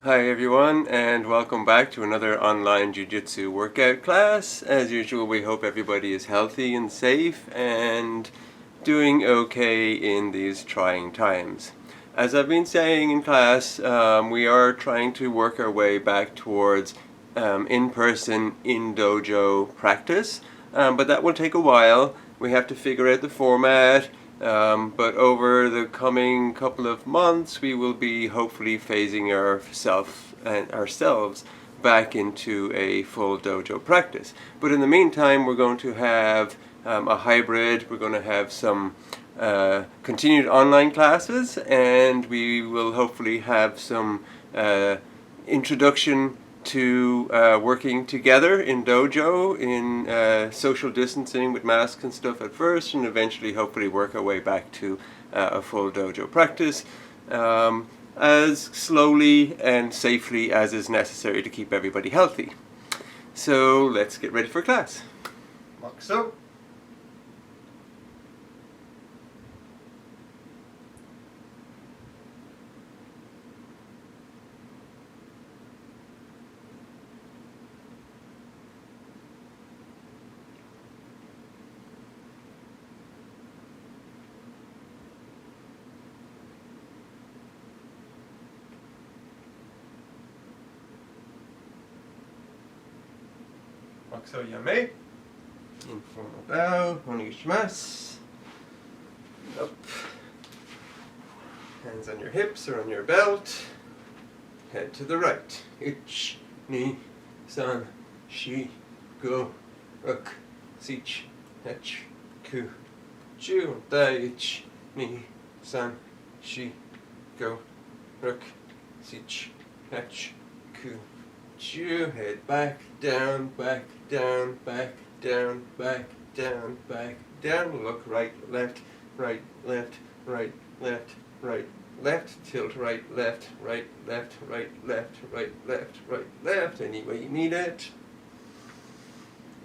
Hi everyone, and welcome back to another online Jujitsu workout class. As usual, we hope everybody is healthy and safe and doing okay in these trying times. As I've been saying in class, we are trying to work our way back towards in-person, in-dojo practice, but that will take a while. We have to figure out the format. But over the coming couple of months, we will be hopefully phasing ourselves back into a full dojo practice. But in the meantime, we're going to have a hybrid. We're going to have some continued online classes, and we will hopefully have some introduction to working together in dojo, in social distancing with masks and stuff at first, and eventually hopefully work our way back to a full dojo practice as slowly and safely as is necessary to keep everybody healthy. So let's get ready for class. Makso. Makso yame. Informal bow, onegishimasu. Up. Hands on your hips or on your belt. Head to the right. Ich, ni, san, shi, go, ruk, sich, hech, ku, ju, dai, ich, ni, san, shi, go, ruk, sich, hech, ku, ju. Head back, down, back, down, back, down, back, down, back, down. Look right, left, right, left, right, left, right, left. Tilt right, left, right, left, right, left, right, left, right, left. Any way you need it.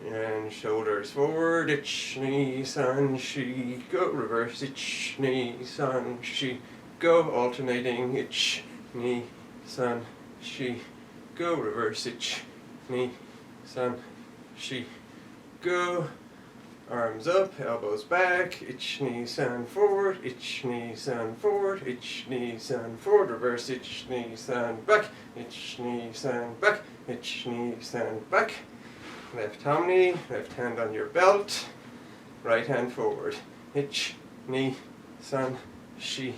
And shoulders forward. Ich, ni, san, shi, go. Reverse. Ich, ni, san, shi, go. Alternating. Ich, ni, san, shi, go. Reverse. Ich, ni, san, shi, go. Arms up, elbows back, ich, knee, san, forward, ich, knee, san, forward, ich, knee, san, forward, reverse, ich, knee, san, back, ich, knee, san, back, ich, knee, san, back. Left harmony, left hand on your belt, right hand forward, ich, knee, san, shi,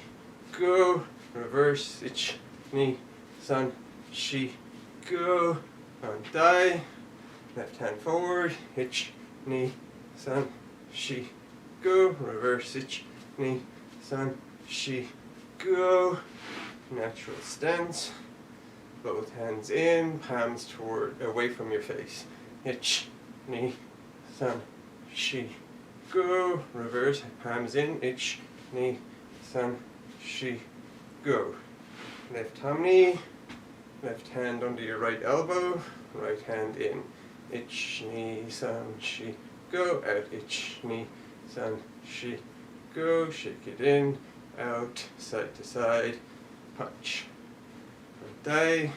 go, reverse, ich, knee, san, shi, go, on thigh, left hand forward, ich, knee, san, shi, go, reverse, ich, ni, san, shi, go. Natural stance. Both hands in, palms away from your face. Ich, ni, san, shi, go. Reverse, palms in, ich, ni, san, shi, go. Left harmony, left hand under your right elbow, right hand in. Ich, ni, san, shi, go, out, ich, ni, san, shi, go, shake it in, out, side to side, punch. Front thigh,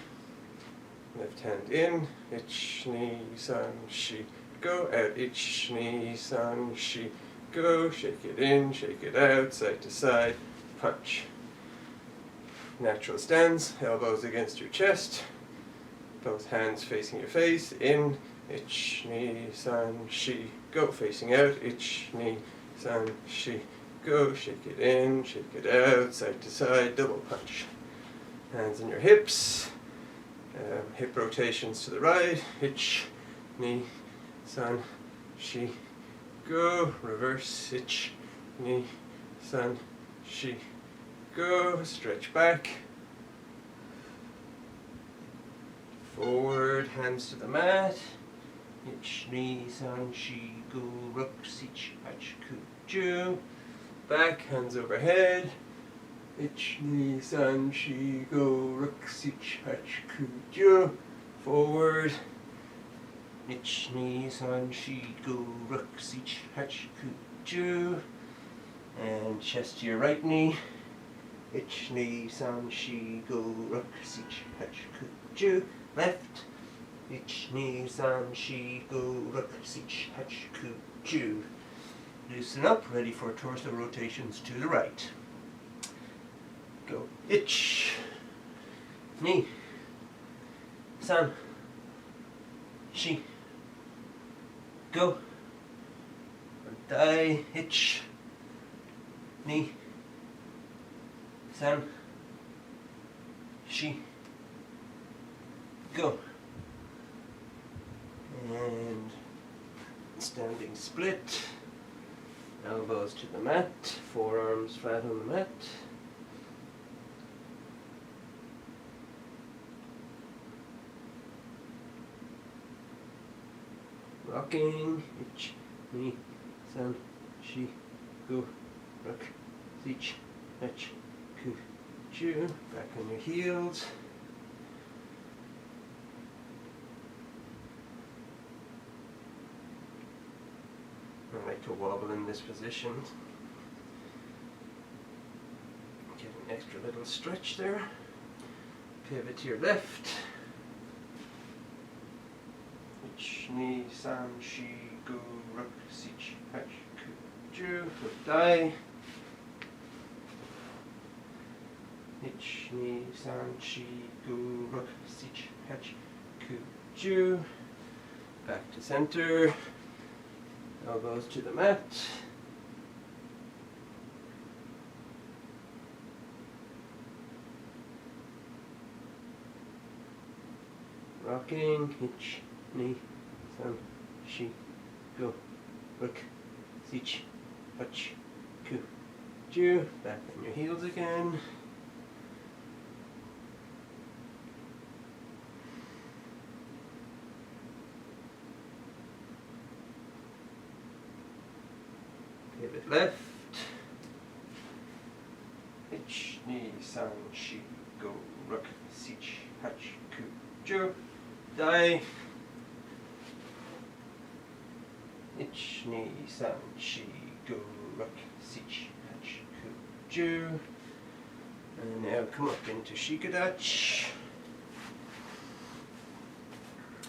left hand in, ich, ni, san, shi, go, out, ich, ni, san, shi, go, shake it in, shake it out, side to side, punch. Natural stance, elbows against your chest, both hands facing your face, in, ich, ni, san, shi, go, facing out, ich, ni, san, shi, go, shake it in, shake it out, side to side, double punch. Hands on your hips, hip rotations to the right, ich, ni, san, shi, go, reverse, ich, ni, san, shi, go, stretch back. Forward, hands to the mat. Ich, ni, san, shi, go, ruk, sich, hach, ku, ju. Back, hands overhead. Ich, ni, san, shi, go, ruk, sich, hach, ku, ju. Forward. Ich, ni, san, shi, go, ruk, sich, hach, ku, ju. And chest to your right knee. ich, ni, san, shi, go, ruk, sich, hach, ku, ju. Left. Ich, ni, san, shi, go, ruk, sich, hach, ku, ju. Loosen up, ready for torso rotations to the right. Go. Ich, ni, san, shi, go. Die, ich, ni, san, shi, go. And standing split. Elbows to the mat, forearms flat on the mat. Rocking, ich, ni, san, shi, go, rock, sich, hach, ku, ju. Back on your heels. I like to wobble in this position. Get an extra little stretch there. Pivot to your left. Ich, ni, san, shi, go, ruk, sich, hach, ku, ju. Die. Ich, ni, san, shi, go, ruk, sich, hach, ku, ju. Back to center. Elbows to the mat. Rocking, ich, ni, san, shi, go, ruk, sich, hach, ku, ju. Back on your heels again. Pivot left. Ich, ni, san, shi, go, ruk, sich, hach, ku, ju. Die. Ich, ni, san, shi, go, ruk, sich, hach, ku, ju. And now come up into shikadach.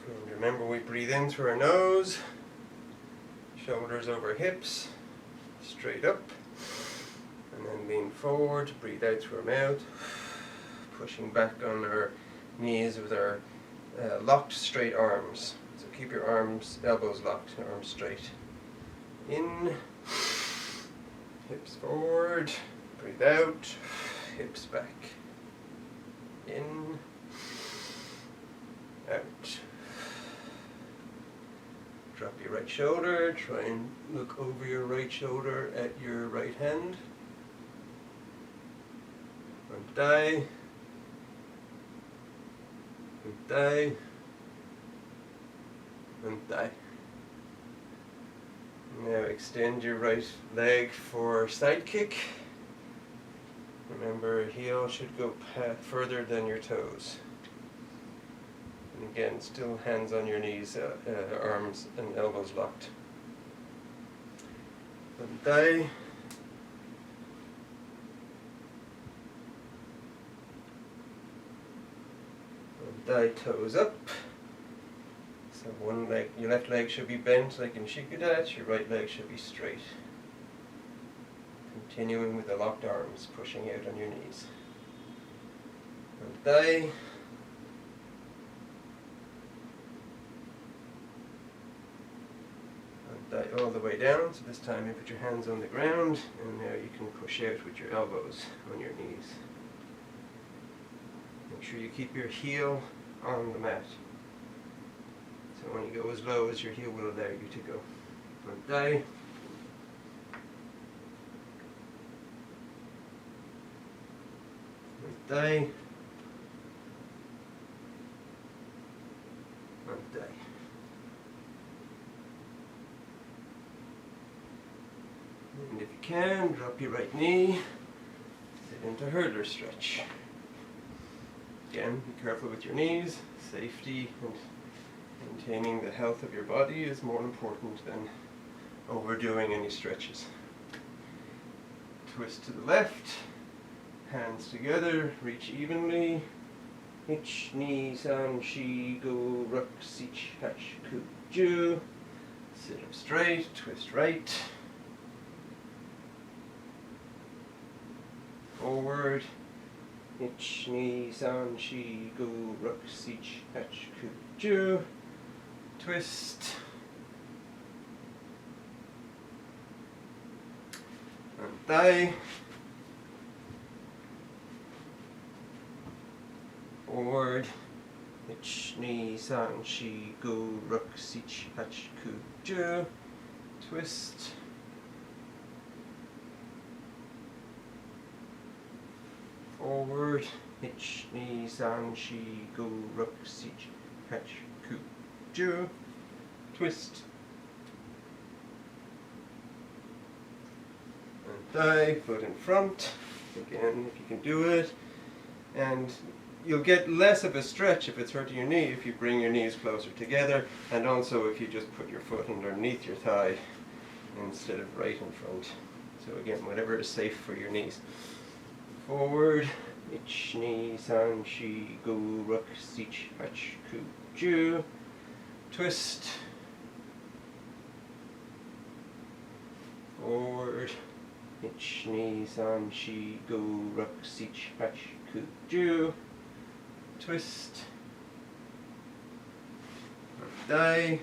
And remember, we breathe in through our nose, shoulders over hips. Straight up, and then lean forward, breathe out through our mouth, pushing back on our knees with our locked straight arms. So keep your arms, elbows locked, arms straight. In, hips forward, breathe out, hips back. In, out. Drop your right shoulder, try and look over your right shoulder at your right hand. And die. And die. And die. Now extend your right leg for side kick. Remember, heel should go further than your toes. And again, still hands on your knees, arms and elbows locked. And die. And die, toes up. So one leg, your left leg should be bent like in shikadach, your right leg should be straight. Continuing with the locked arms, pushing out on your knees. And die. Die all the way down, so this time you put your hands on the ground, and now you can push out with your elbows on your knees. Make sure you keep your heel on the mat. So when you go as low as your heel will allow you to go. And die. And die. And die. And if you can, drop your right knee, sit into hurdler stretch. Again, be careful with your knees. Safety and maintaining the health of your body is more important than overdoing any stretches. Twist to the left, Hands together, reach evenly. Ich, ni, san, shi, go, ruk, sich, hach, ku, ju. Sit up straight, twist right. Forward. Ich, ni, san, shi, go, ruk, sich, hach, ku, ju. Twist. And thigh. Forward. Ich, ni, san, shi, go, ruk, sich, hach, ku, ju. Twist. Forward. Ich, ni, san, shi, go, ruk, sich, hach, ku, ju. Twist. And thigh, foot in front. Again, if you can do it. And you'll get less of a stretch if it's hurting your knee if you bring your knees closer together, and also if you just put your foot underneath your thigh instead of right in front. So again, whatever is safe for your knees. Forward. Ich, ni, san, shi, go, ruk, sich, hach, ku, ju. Twist. Forward. Ich, ni, san, shi, go, ruk, sich, hach, ku, ju. Twist. Thigh.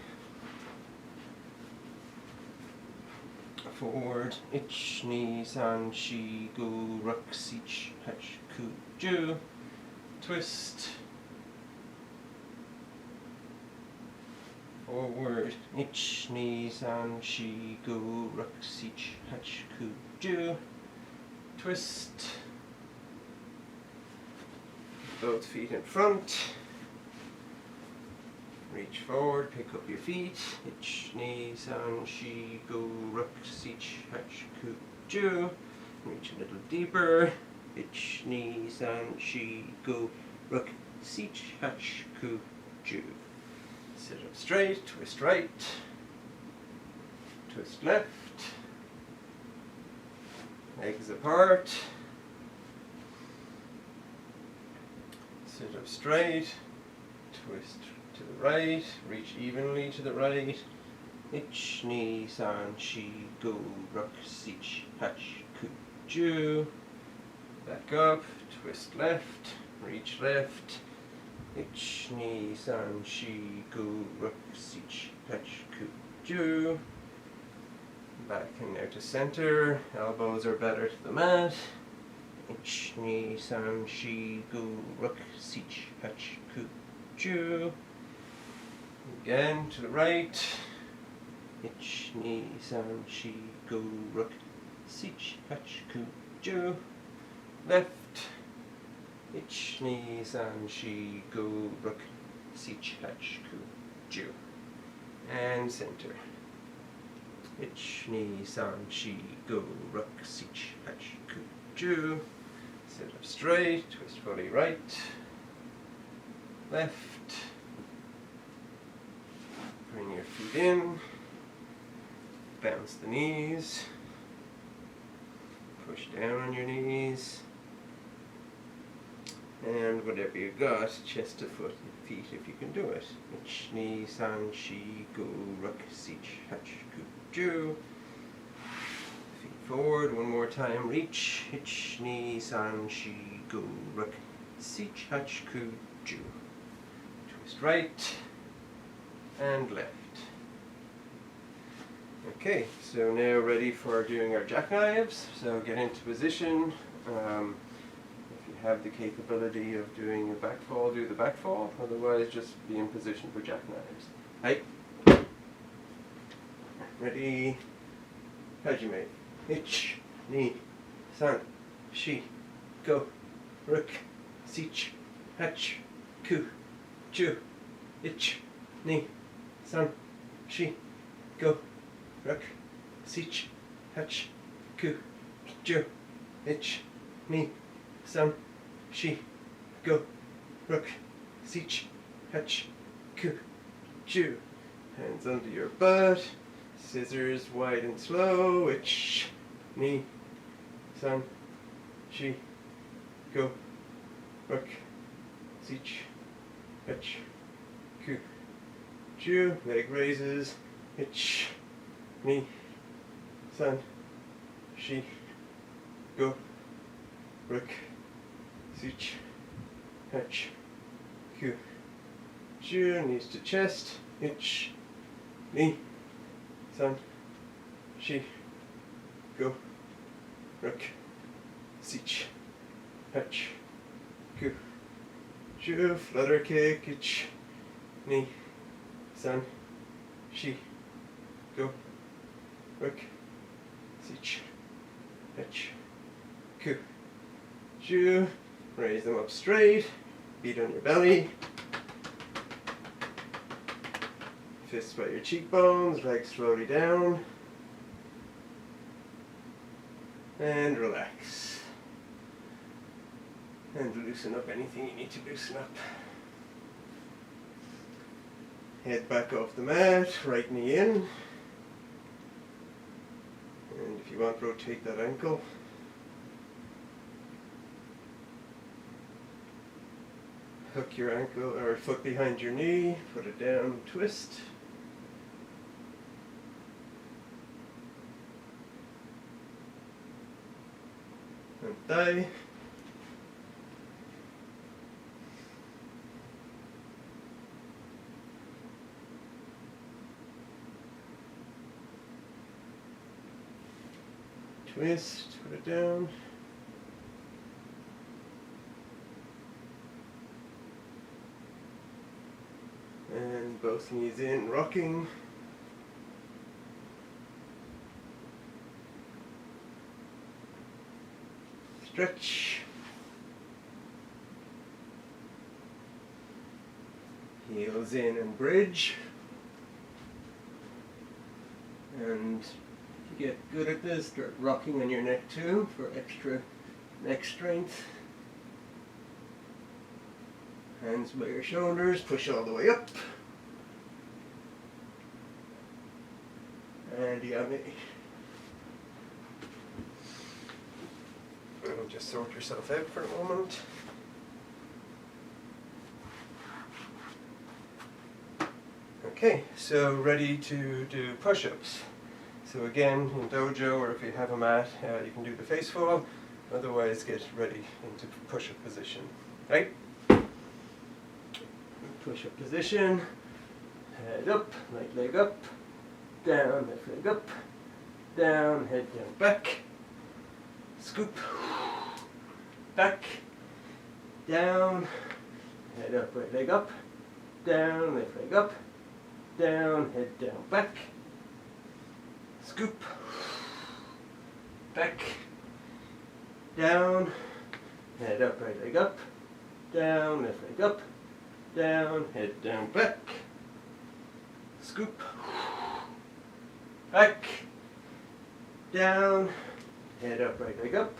Forward. Ich, ni, san, shi, go, ruk, sich, hach, ku, ju. Twist. Forward. Ich, ni, san, shi, go, ruk, sich, hach, ku, ju. Twist. Both feet in front. Reach forward, pick up your feet. Ich, ni, san, shi, go, ruk, sich, hach, ku, ju. Reach a little deeper. Ich, ni, san, shi, go, ruk, sich, hach, ku, ju. Sit up straight, twist right, twist left, legs apart. Sit up straight, twist to the right, reach evenly to the right. Ich, ni, san, shi, go, ruk, sich, hach, ku, ju. Back up, twist left, reach left. Ich, ni, san, shi, go, ruk, sich, hach, ku, ju. Back and now to center. Elbows are better to the mat. Ich, ni, san, shi, go, ruk, sich, hach, ku, ju. Again to the right. Ich, ni, san, shi, go, ruk, sich, hach, ku, ju. Left. Ich, ni, san, shi, go, ruk, sich, hach, ku, ju. And center. Ich, ni, san, shi, go, ruk, sich, hach, ku, ju. Sit up straight, twist fully right, left. Bring your feet in, bounce the knees, push down on your knees, and whatever you got, chest to foot and feet if you can do it. Ich, ni, san, shi, go, ruk, sich, hach, ku, ju. Feet forward, one more time, reach. Ich, ni, san, shi, go, ruk, sich, hach, ku, ju. Twist right and left. Okay, so now ready for doing our jackknives. So get into position. If you have the capability of doing a back fall, do the back fall. Otherwise, just be in position for jackknives. Hey. Ready? Hajime. Ich, ni, san, shi, go, ruk, sich, hach, ku, ju. Ich, ni, san, shi, go, ruk, sich, hach, ku, ju. Ich, ni, san, shi, go, ruk, sich, hach, ku, ju. Hands under your butt. Scissors wide and slow. Ich, ni, san, shi, go, rook, sich, hitch, ku, ju, leg raises, hitch, knee, san, shi, go, rook, sich, hitch, ku, ju, knees to chest, hitch, knee, san, shi, go, rook, sich, hitch, ku, ju, flutter kick, hitch, knee, san, shi, go, rook, sich, hitch, ku, ju, raise them up straight, beat on your belly, fists by your cheekbones, legs slowly down, and relax. And loosen up anything you need to loosen up. Head back off the mat, right knee in. And if you want, rotate that ankle. Hook your ankle or foot behind your knee, put it down, twist. And thigh. Twist, put it down. And both knees in, rocking. Stretch. Heels in and bridge. And to get good at this, start rocking on your neck too for extra neck strength. Hands by your shoulders, push all the way up. And yummy. And just sort yourself out for a moment. Okay, so ready to do push-ups. So again, in dojo or if you have a mat, you can do the face fall. Otherwise, get ready into push-up position. Right? Push-up position. Head up, right leg up. Down, left leg up. Down, head down, back. Scoop. Back. Down. Head up, right leg up. Down, left leg up. Down, head down, back. Scoop. Back. Down. Head up, right leg up. Down, left leg up. Down, head down, back. Scoop. Back. Down. Head up, right leg up.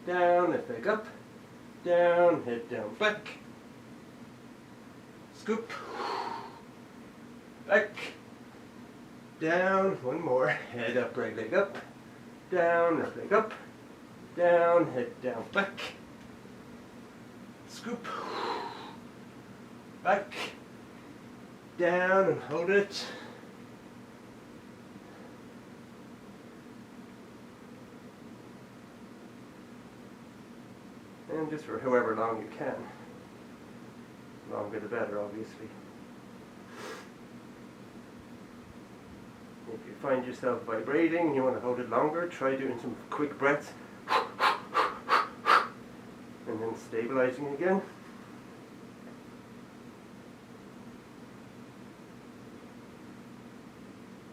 Down, left leg up. Down, head down, back. Scoop. Back. Down. One more. Head up, right leg up. Down, left leg up. Down, head down, back. Scoop. Back. Down and hold it. And just for however long you can. The longer the better, obviously. If you find yourself vibrating, you want to hold it longer, try doing some quick breaths. And then stabilizing again.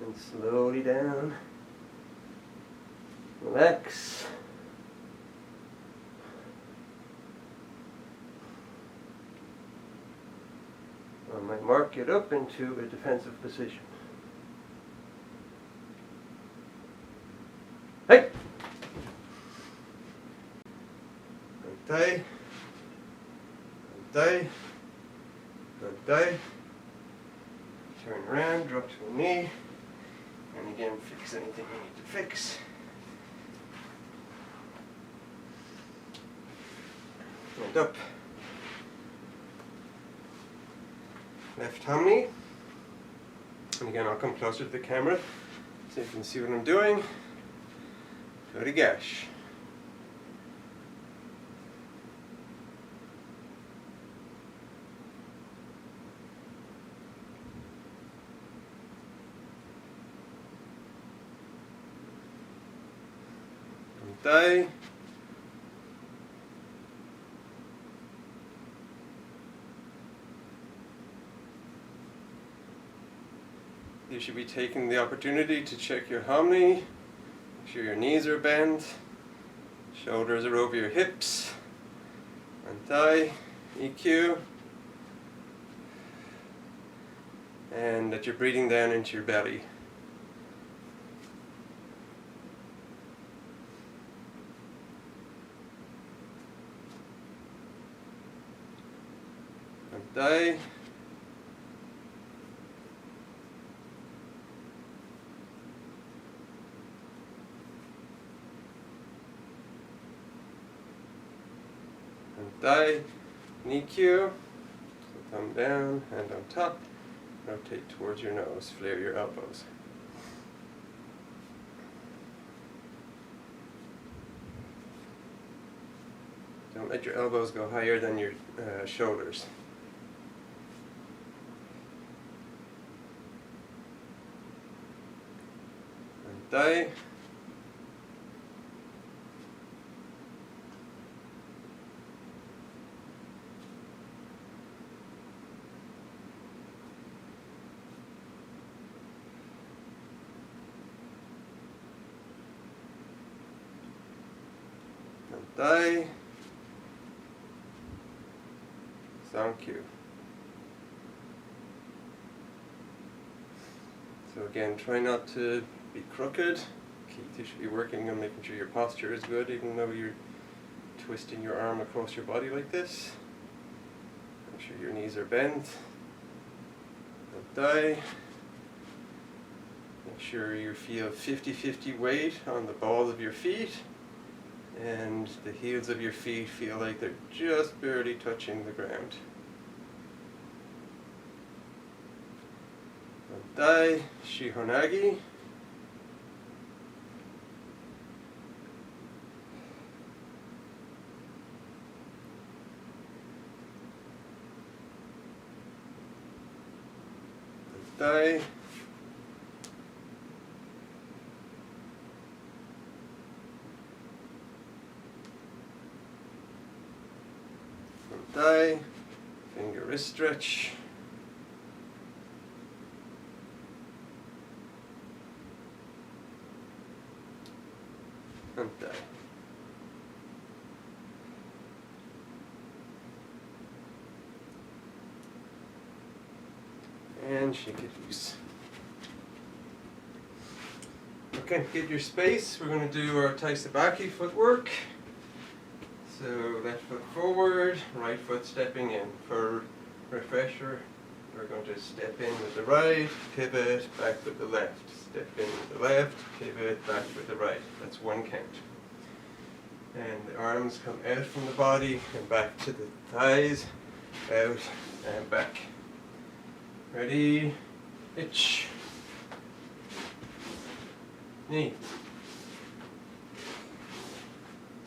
And slowly down. Relax. On my mark, get up into a defensive position. Hey! Tie. Tie. Tie. Turn around, drop to a knee. And again, fix anything you need to fix. and up. Left hammy. And again, I'll come closer to the camera so you can see what I'm doing. Go to gash. Thigh. You should be taking the opportunity to check your hammy. Make sure your knees are bent, shoulders are over your hips, and thigh, EQ, and that you're breathing down into your belly. And thigh. Thigh, knee Q, thumb down, hand on top, rotate towards your nose, flare your elbows. Don't let your elbows go higher than your shoulders. And thigh. Thigh. Thank you. So again, try not to be crooked. Keith, you should be working on making sure your posture is good, even though you're twisting your arm across your body like this. Make sure your knees are bent. And thigh. Make sure you feel 50-50 weight on the balls of your feet. And the heels of your feet feel like they're just barely touching the ground. And thigh, shihonagi. And thigh. Thigh, finger wrist stretch, and thigh. And shake it loose. Okay, get your space. We're going to do our taisabaki footwork. So left foot forward, right foot stepping in. For refresher, we're going to step in with the right, pivot, back with the left. Step in with the left, pivot, back with the right. That's one count. And the arms come out from the body and back to the thighs, out and back. Ready, itch, knee,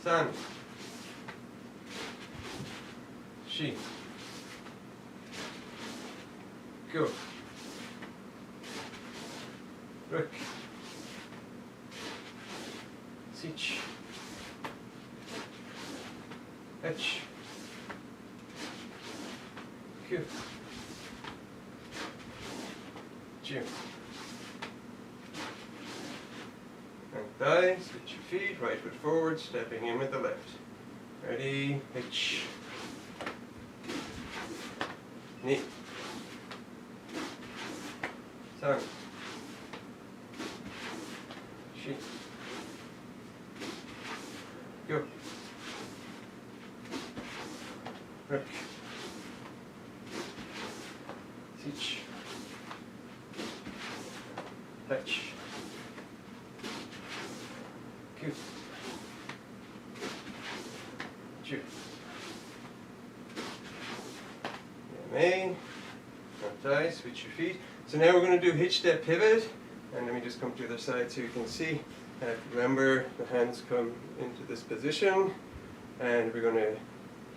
san, shi, go, ruk, sich, etch, ku, ju. And thigh, switch your feet, right foot forward, stepping in with the left. Ready, hitch. Knee. San. Shi. Go. Ruk. Sich. Touch. Ku. Ju. Die, switch your feet. So now we're going to do hitch step pivot, and let me just come to the other side so you can see. Remember, the hands come into this position, and we're going to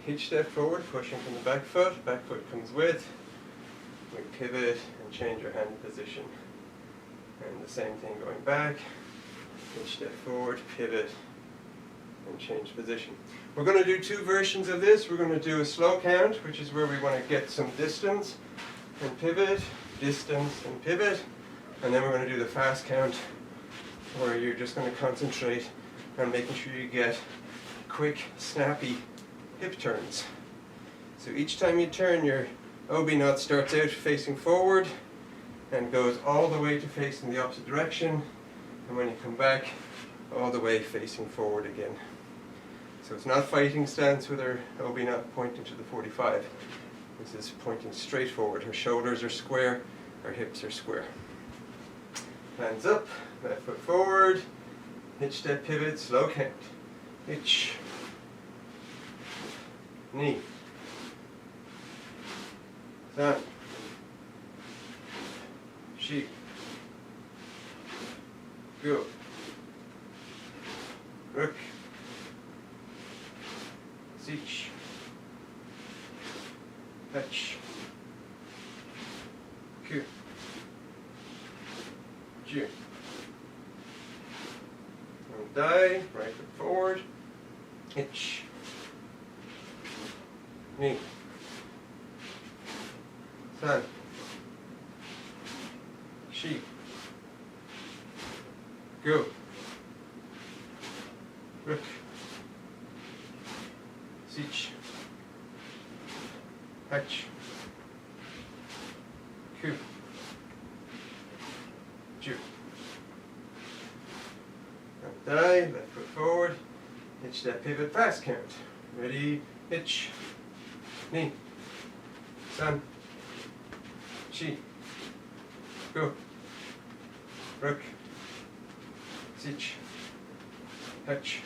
hitch step forward, pushing from the back foot comes with. We pivot and change our hand position. And the same thing going back, hitch step forward, pivot, and change position. We're going to do two versions of this. We're going to do a slow count, which is where we want to get some distance and pivot, distance and pivot. And then we're going to do the fast count, where you're just going to concentrate on making sure you get quick, snappy hip turns. So each time you turn, your OB knot starts out facing forward and goes all the way to facing the opposite direction, and when you come back, all the way facing forward again. So it's not fighting stance with our OB knot pointing to the 45. This is pointing straight forward. Our shoulders are square, our hips are square. Hands up, left foot forward, hitch step pivot, slow count. Hitch, knee, san, shi, go, ruk, sich, hach, ku, ju. And die, right foot forward, hitch, knee, san, shi, go, ruk, sich, hach, ku, ju. And die, left foot forward, hitch that pivot, fast count. Ready, hitch, knee, san, shi, go, ruk, sich, hach,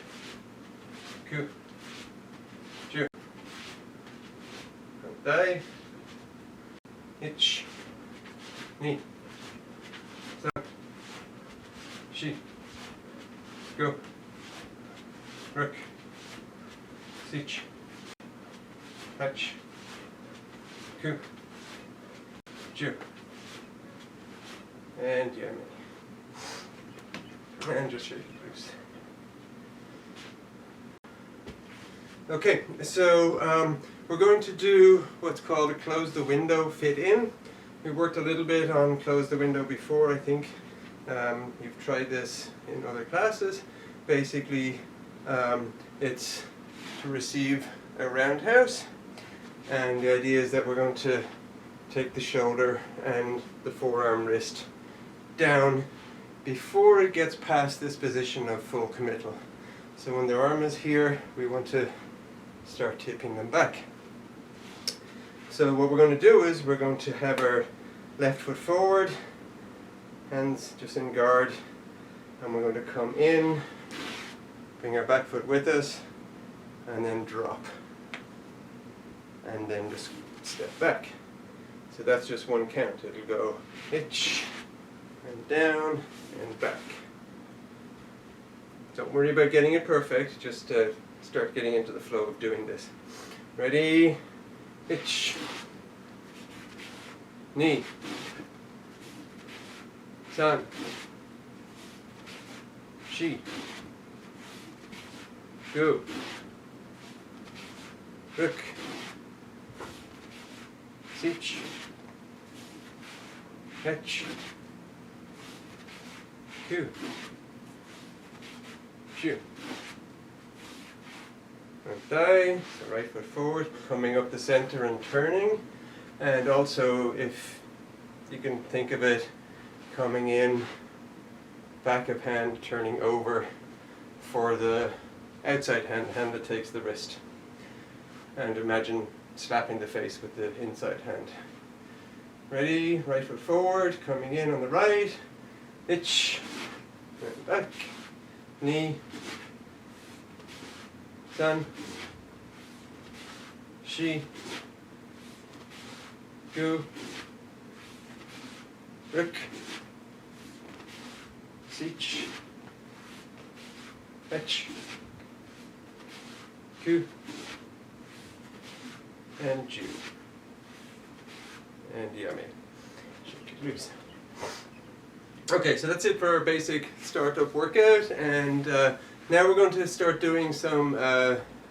ku, ju. And die, hitch, knee, san, shi, go, ruk, sich, hach, ku, ju. And yummy. And just shake it loose. Okay, so we're going to do what's called a close the window fit in. We worked a little bit on close the window before, I think. You've tried this in other classes. Basically, it's to receive a roundhouse, and the idea is that we're going to take the shoulder and the forearm wrist down before it gets past this position of full committal. So when the arm is here, we want to start tipping them back. So what we're going to do is we're going to have our left foot forward, hands just in guard, and we're going to come in, bring our back foot with us, and then drop, and then just step back. So that's just one count. It'll go hitch, and down, and back. Don't worry about getting it perfect, just start getting into the flow of doing this. Ready? Hitch, knee, san, shi, go, ruk, sich, hach, ku, ju. And die, so right foot forward, coming up the center and turning. And also, if you can think of it, coming in, back of hand, turning over for the outside hand, hand that takes the wrist. And imagine slapping the face with the inside hand. Ready, right foot forward, coming in on the right, hitch, and back, knee, san, shi, go, Ruk, Sich, Fetch, Ku, and Ju. And Yummy. Shake it loose. Okay, so that's it for our basic startup workout, and now we're going to start doing some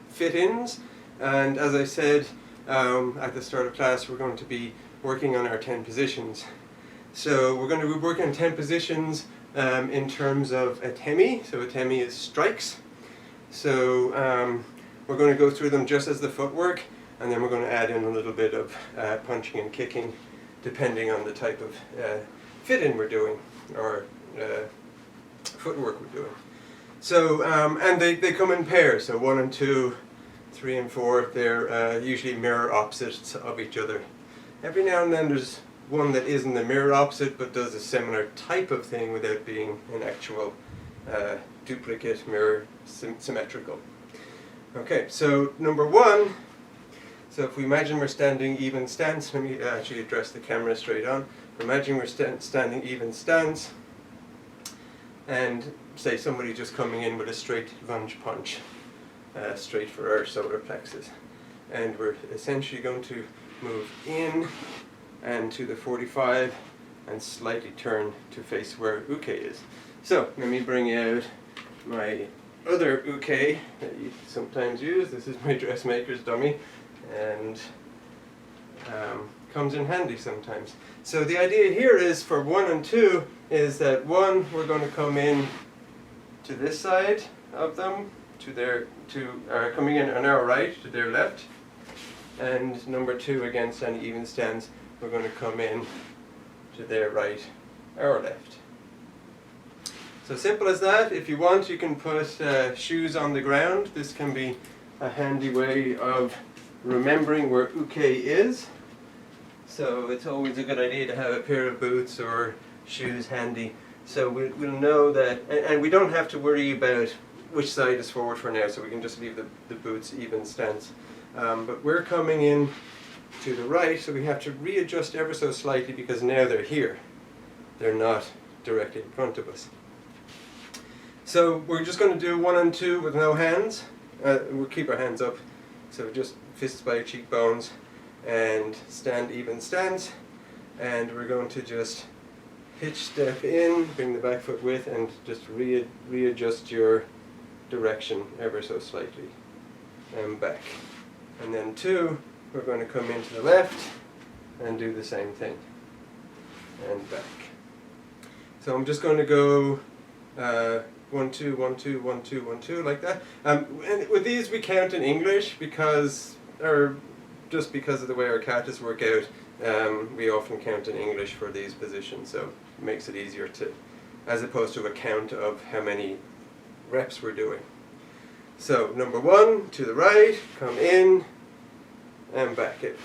fit-ins. And as I said at the start of class, we're going to be working on our 10 positions. So we're going to be working on 10 positions in terms of atemi. So atemi is strikes. So we're going to go through them just as the footwork, and then we're going to add in a little bit of punching and kicking depending on the type of fit-in we're doing, or footwork we're doing. So, and they come in pairs, so 1 and 2, 3 and 4, they're usually mirror opposites of each other. Every now and then there's one that isn't the mirror opposite but does a similar type of thing without being an actual duplicate, mirror, symmetrical. Okay, so number 1, so if we imagine we're standing even stance, let me actually address the camera straight on. Imagine we're standing even stance, and say somebody just coming in with a straight lunge punch, straight for our solar plexus. And we're essentially going to move in and to the 45 and slightly turn to face where uke is. So let me bring out my other uke that you sometimes use. This is my dressmaker's dummy, and comes in handy sometimes. So the idea here is for 1 and 2 is that 1, we're going to come in to this side of them, coming in on our right to their left, and number 2, again standing even stance, we're going to come in to their right, our left. So simple as that. If you want, you can put shoes on the ground. This can be a handy way of remembering where uke is. So it's always a good idea to have a pair of boots or shoes handy, so we'll know that, and we don't have to worry about which side is forward for now, so we can just leave the boots even stance. But we're coming in to the right, so we have to readjust ever so slightly because now they're here. They're not directly in front of us. So we're just going to do 1 and 2 with no hands. We'll keep our hands up, so just fists by your cheekbones, and stand even stance, and we're going to just hitch step in, bring the back foot with, and just readjust your direction ever so slightly, and back. And then 2, we're going to come into the left and do the same thing, and back. So I'm just going to go 1, 2, 1, 2, 1, 2, 1, 2, like that. And with these we count in English just because of the way our katas work out. We often count in English for these positions, so it makes it easier to, as opposed to a count of how many reps we're doing. So number 1, to the right, come in and back out.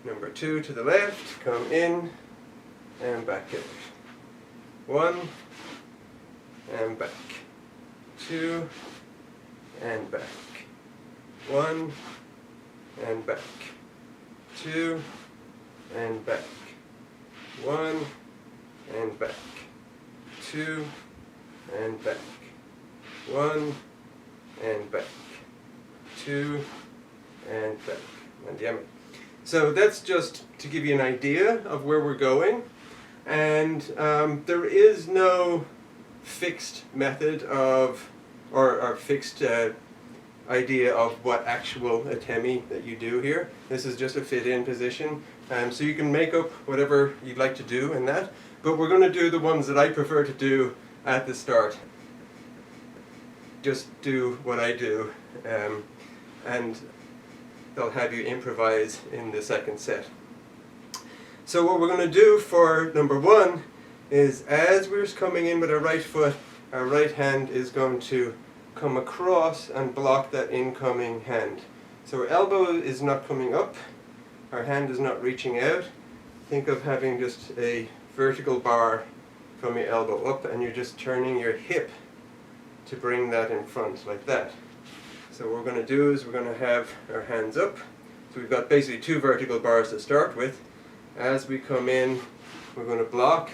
Number 2, to the left, come in and back out. 1 and back. 2 and back. 1 and back. 2 and back. 1 and back. 2 and back. 1 and back. 2 and back. And yummy. So that's just to give you an idea of where we're going, and there is no fixed method of or fixed idea of what actual atemi that you do here. This is just a fit-in position, so you can make up whatever you'd like to do in that, but we're going to do the ones that I prefer to do at the start. Just do what I do, and they'll have you improvise in the second set. So what we're going to do for number 1 is, as we're coming in with our right foot, our right hand is going to come across and block that incoming hand. So our elbow is not coming up, our hand is not reaching out. Think of having just a vertical bar from your elbow up, and you're just turning your hip to bring that in front like that. So what we're going to do is we're going to have our hands up. So we've got basically 2 vertical bars to start with. As we come in we're going to block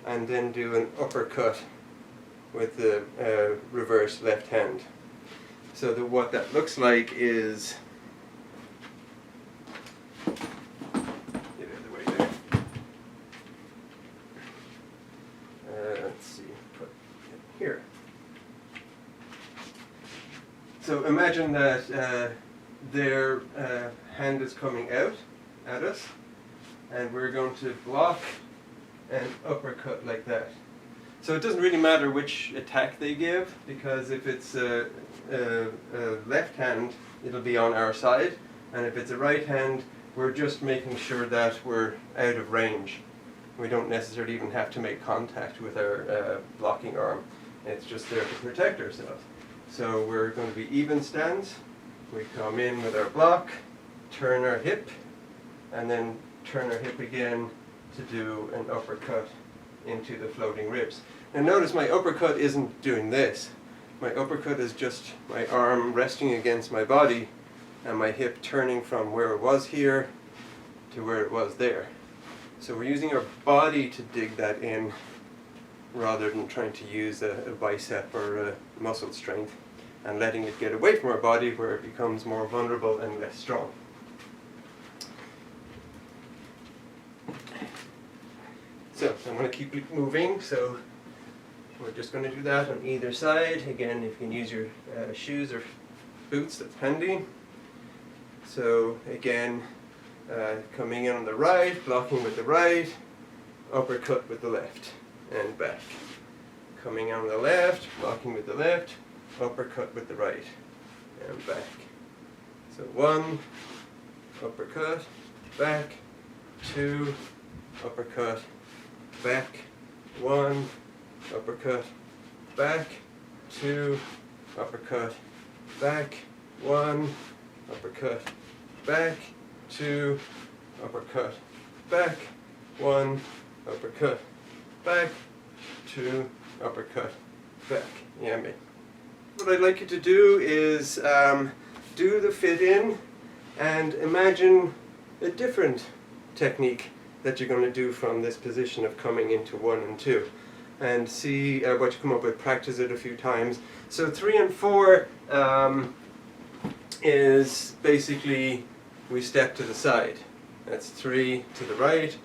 and then do an uppercut with the reverse left hand. So what that looks like is, get out of the way there. Let's see, put it here. So imagine that their hand is coming out at us, and we're going to block and uppercut like that. So it doesn't really matter which attack they give, because if it's a left hand, it'll be on our side, and if it's a right hand, we're just making sure that we're out of range. We don't necessarily even have to make contact with our blocking arm. It's just there to protect ourselves. So we're going to be even stance. We come in with our block, turn our hip, and then turn our hip again to do an uppercut into the floating ribs. And notice my uppercut isn't doing this. My uppercut is just my arm resting against my body and my hip turning from where it was here to where it was there. So we're using our body to dig that in rather than trying to use a bicep or a muscle strength and letting it get away from our body where it becomes more vulnerable and less strong. So I'm going to keep moving, so we're just going to do that on either side. Again, if you can use your shoes or boots, that's handy. So again, coming in on the right, blocking with the right, uppercut with the left, and back. Coming in on the left, blocking with the left, uppercut with the right, and back. So 1, uppercut, back, 2, uppercut, back, 1, uppercut, back, 2, uppercut, back, 1, uppercut, back, 2, uppercut, back, 1, uppercut, back, 2, uppercut, back. Yummy. What I'd like you to do is do the fit in and imagine a different technique that you're going to do from this position of coming into 1 and 2, and see what you come up with. Practice it a few times. So 3 and 4 is basically we step to the side. That's 3 to the right,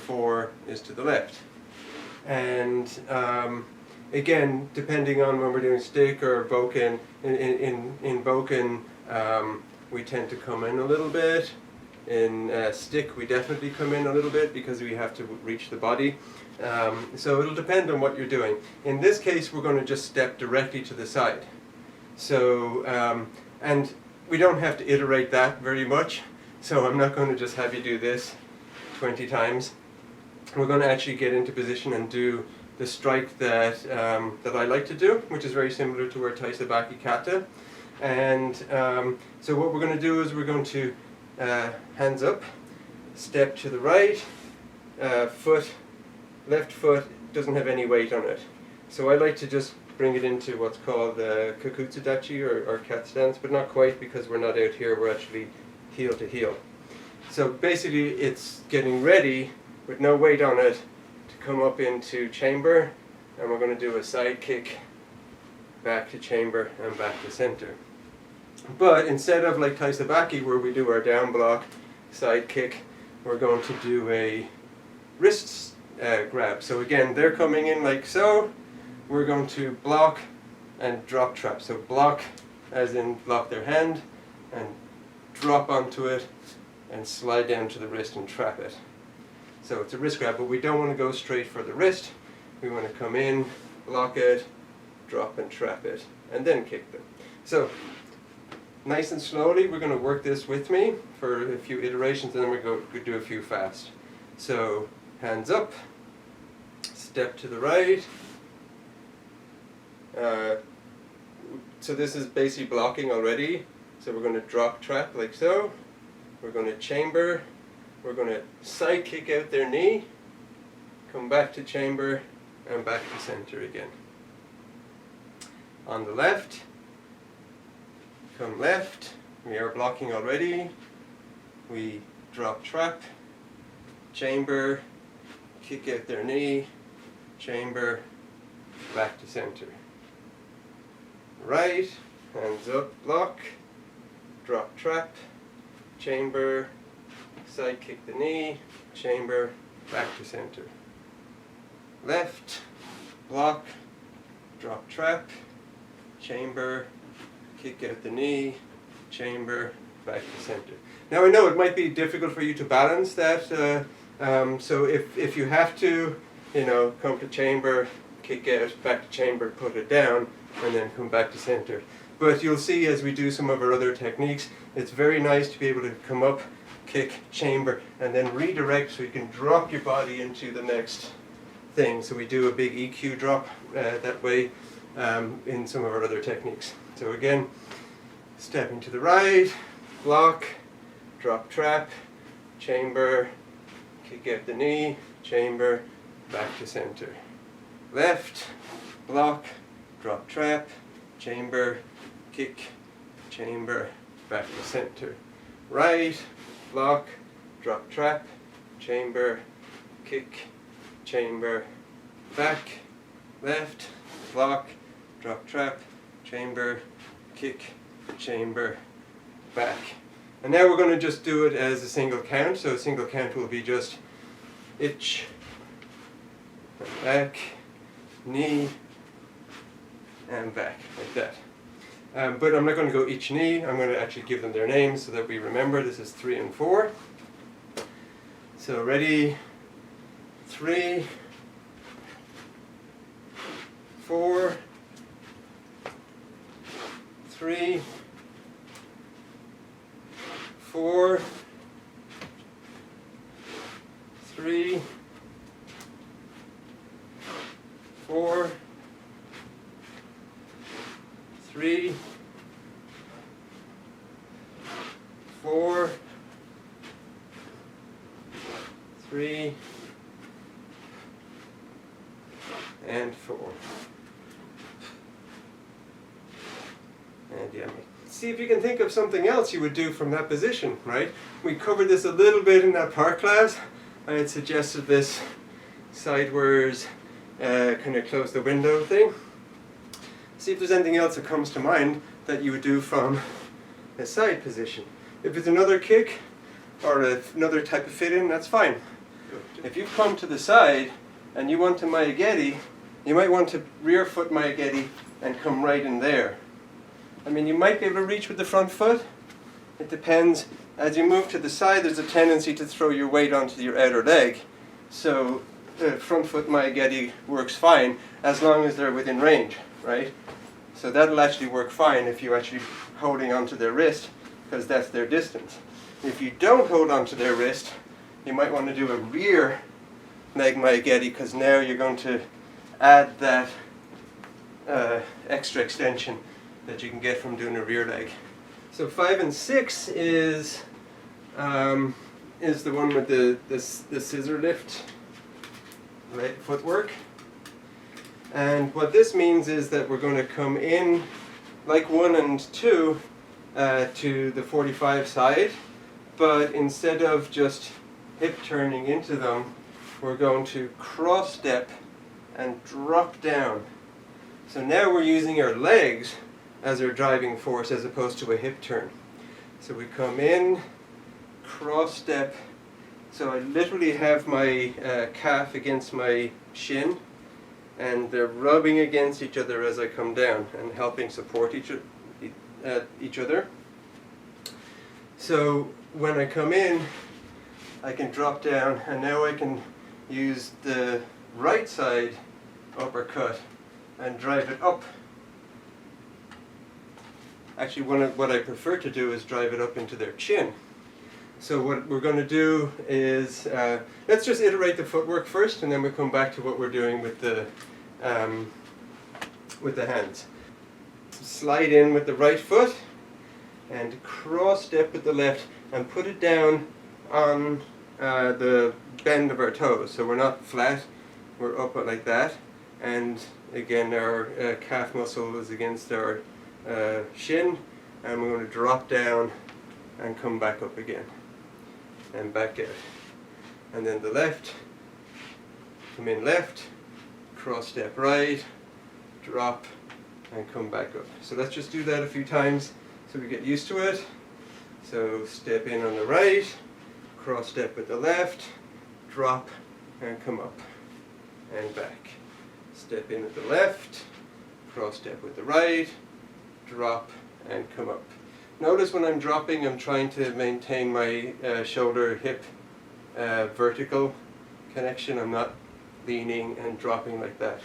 4 is to the left. And again, depending on when we're doing stick or boken, in boken we tend to come in a little bit. In stick we definitely come in a little bit because we have to reach the body. So it'll depend on what you're doing. In this case we're going to just step directly to the side. So, and we don't have to iterate that very much, so I'm not going to just have you do this 20 times. We're going to actually get into position and do the strike that I like to do, which is very similar to our Taisabaki kata. And so what we're going to do is we're going to hands up, step to the right, left foot doesn't have any weight on it. So I like to just bring it into what's called kakutsudachi or cat stance, but not quite, because we're not out here, we're actually heel to heel. So basically it's getting ready with no weight on it to come up into chamber, and we're going to do a side kick back to chamber and back to center. But instead of like Taisabaki where we do our down block, side kick, we're going to do a wrist grab. So again, they're coming in like so, we're going to block and drop trap. So block as in block their hand and drop onto it and slide down to the wrist and trap it. So it's a wrist grab, but we don't want to go straight for the wrist. We want to come in, block it, drop and trap it, and then kick them. So nice and slowly we're going to work this with me for a few iterations, and then we're going to do a few fast. So hands up, step to the right. So this is basically blocking already. So we're going to drop trap like so. We're going to chamber. We're going to side kick out their knee, come back to chamber, and back to center again. On the left, come left. We are blocking already. We drop trap, chamber, kick out their knee, chamber, back to center. Right, hands up, block, drop trap, chamber, side kick the knee, chamber, back to center. Left, block, drop trap, chamber, kick out the knee, chamber, back to center. Now I know it might be difficult for you to balance that, so if you have to, come to chamber, kick out, back to chamber, put it down, and then come back to center. But you'll see as we do some of our other techniques, it's very nice to be able to come up, kick, chamber, and then redirect so you can drop your body into the next thing. So we do a big EQ drop that way in some of our other techniques. So again, stepping to the right, block, drop trap, chamber, kick out the knee, chamber, back to center. Left, block, drop trap, chamber, kick, chamber, back to center. Right, block, drop trap, chamber, kick, chamber, back, left, block, drop trap, chamber, kick, chamber, back. And now we're going to just do it as a single count. So a single count will be just itch, back, knee, and back, like that. But I'm not going to go each knee. I'm going to actually give them their names so that we remember. This is 3 and 4. So ready, 3, 4, 3, 4, 3, 4, 3, 4, 3, and 4. And yeah, see if you can think of something else you would do from that position, right? We covered this a little bit in that park class. I had suggested this sideways kind of close the window thing. See if there's anything else that comes to mind that you would do from a side position. If it's another kick or another type of fit in, that's fine. If you've come to the side and you want to Maegeri, you might want to rear foot Maegeri and come right in there. I mean, you might be able to reach with the front foot. It depends. As you move to the side, there's a tendency to throw your weight onto your outer leg. So front foot Maegeri works fine as long as they're within range, right? So that'll actually work fine if you're actually holding onto their wrist, because that's their distance. If you don't hold onto their wrist, you might want to do a rear leg Maegeri, because now you're going to add that extra extension that you can get from doing a rear leg. So 5 and 6 is the one with the scissor lift footwork. And what this means is that we're going to come in like 1 and 2 to the 45 side, but instead of just hip turning into them, we're going to cross step and drop down. So now we're using our legs as our driving force as opposed to a hip turn. So we come in, cross step. So I literally have my calf against my shin, and they're rubbing against each other as I come down and helping support each other. So when I come in, I can drop down, and now I can use the right side uppercut and drive it up. Actually, what I prefer to do is drive it up into their chin. So what we're going to do is, let's just iterate the footwork first, and then we'll come back to what we're doing with the hands. Slide in with the right foot, and cross step with the left, and put it down on the bend of our toes. So we're not flat, we're up like that. And again, our calf muscle is against our shin, and we're going to drop down and come back up again and back out. And then the left, come in left, cross step right, drop, and come back up. So let's just do that a few times so we get used to it. So step in on the right, cross step with the left, drop, and come up, and back. Step in with the left, cross step with the right, drop, and come up. Notice when I'm dropping, I'm trying to maintain my shoulder hip vertical connection. I'm not leaning and dropping like that.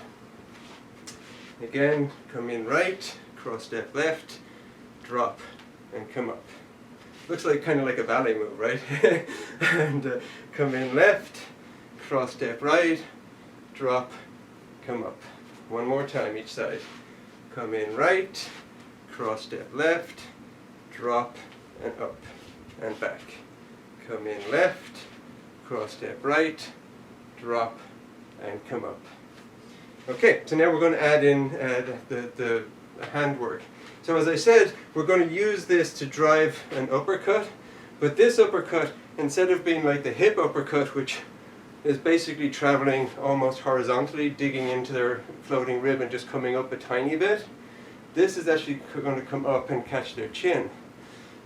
Again, come in right, cross step left, drop, and come up. Looks like kind of like a ballet move, right? And come in left, cross step right, drop, come up. One more time each side. Come in right, cross step left, drop, and up, and back. Come in left, cross step right, drop, and come up. Okay, so now we're going to add in the hand work. So as I said, we're going to use this to drive an uppercut, but this uppercut, instead of being like the hip uppercut, which is basically traveling almost horizontally, digging into their floating rib and just coming up a tiny bit, this is actually going to come up and catch their chin.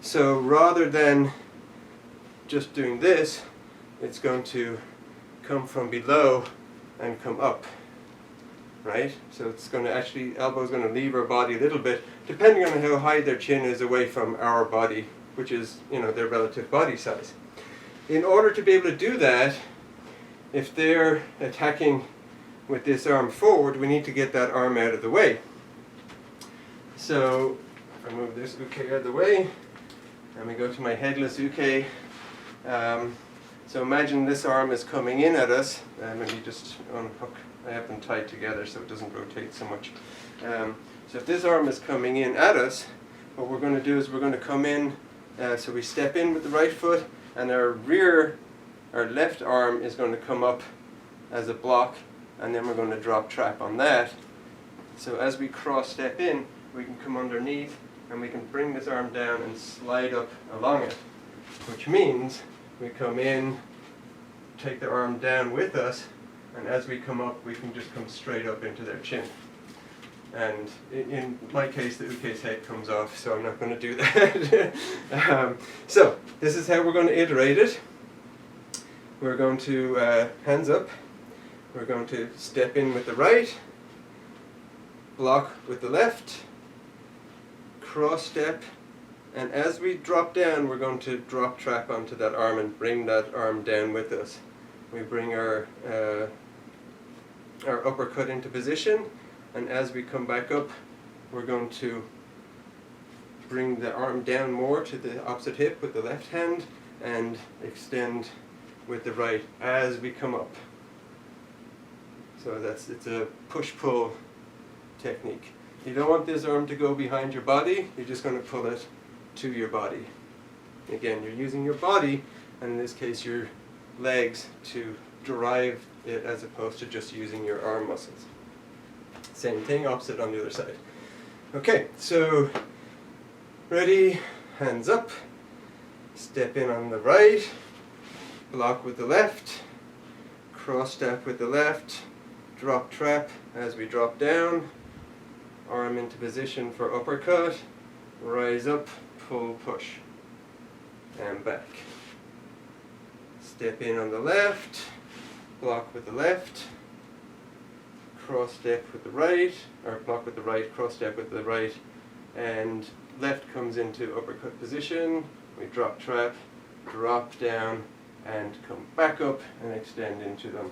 So rather than just doing this, it's going to come from below and come up, right? So it's going to actually, elbow's going to leave our body a little bit, depending on how high their chin is away from our body, which is, you know, their relative body size. In order to be able to do that, if they're attacking with this arm forward, we need to get that arm out of the way. So if I move this uke out of the way, and we go to my headless uke. So imagine this arm is coming in at us. Let me just unhook. I have them tied together so it doesn't rotate so much. So if this arm is coming in at us, what we're going to do is we're going to come in. So we step in with the right foot, and our left arm is going to come up as a block, and then we're going to drop trap on that. So as we cross step in, we can come underneath, and we can bring this arm down and slide up along it, which means we come in, take the arm down with us, and as we come up, we can just come straight up into their chin. And in my case, the uke's head comes off, so I'm not going to do that. So this is how we're going to iterate it. We're going to hands up. We're going to step in with the right, block with the left, cross step, and as we drop down, we're going to drop trap onto that arm and bring that arm down with us. We bring our uppercut into position, and as we come back up, we're going to bring the arm down more to the opposite hip with the left hand and extend with the right as we come up. So it's a push-pull technique. You don't want this arm to go behind your body, you're just going to pull it to your body. Again, you're using your body, and in this case your legs, to drive it as opposed to just using your arm muscles. Same thing, opposite on the other side. Okay, so ready, hands up, step in on the right, block with the left, cross step with the left, drop trap as we drop down, arm into position for uppercut, rise up, pull, push, and back. Step in on the left, block with the left, cross step with the right, or block with the right, cross step with the right, and left comes into uppercut position, we drop trap, drop down, and come back up and extend into them.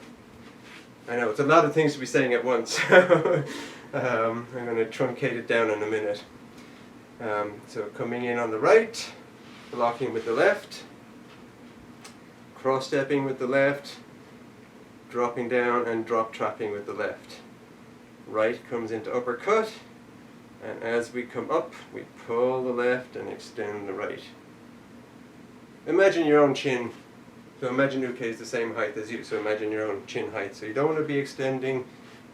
I know, it's a lot of things to be saying at once. I'm going to truncate it down in a minute. So coming in on the right, blocking with the left, cross-stepping with the left, dropping down and drop trapping with the left. Right comes into uppercut, and as we come up, we pull the left and extend the right. Imagine your own chin. So imagine uke is the same height as you, so imagine your own chin height. So you don't want to be extending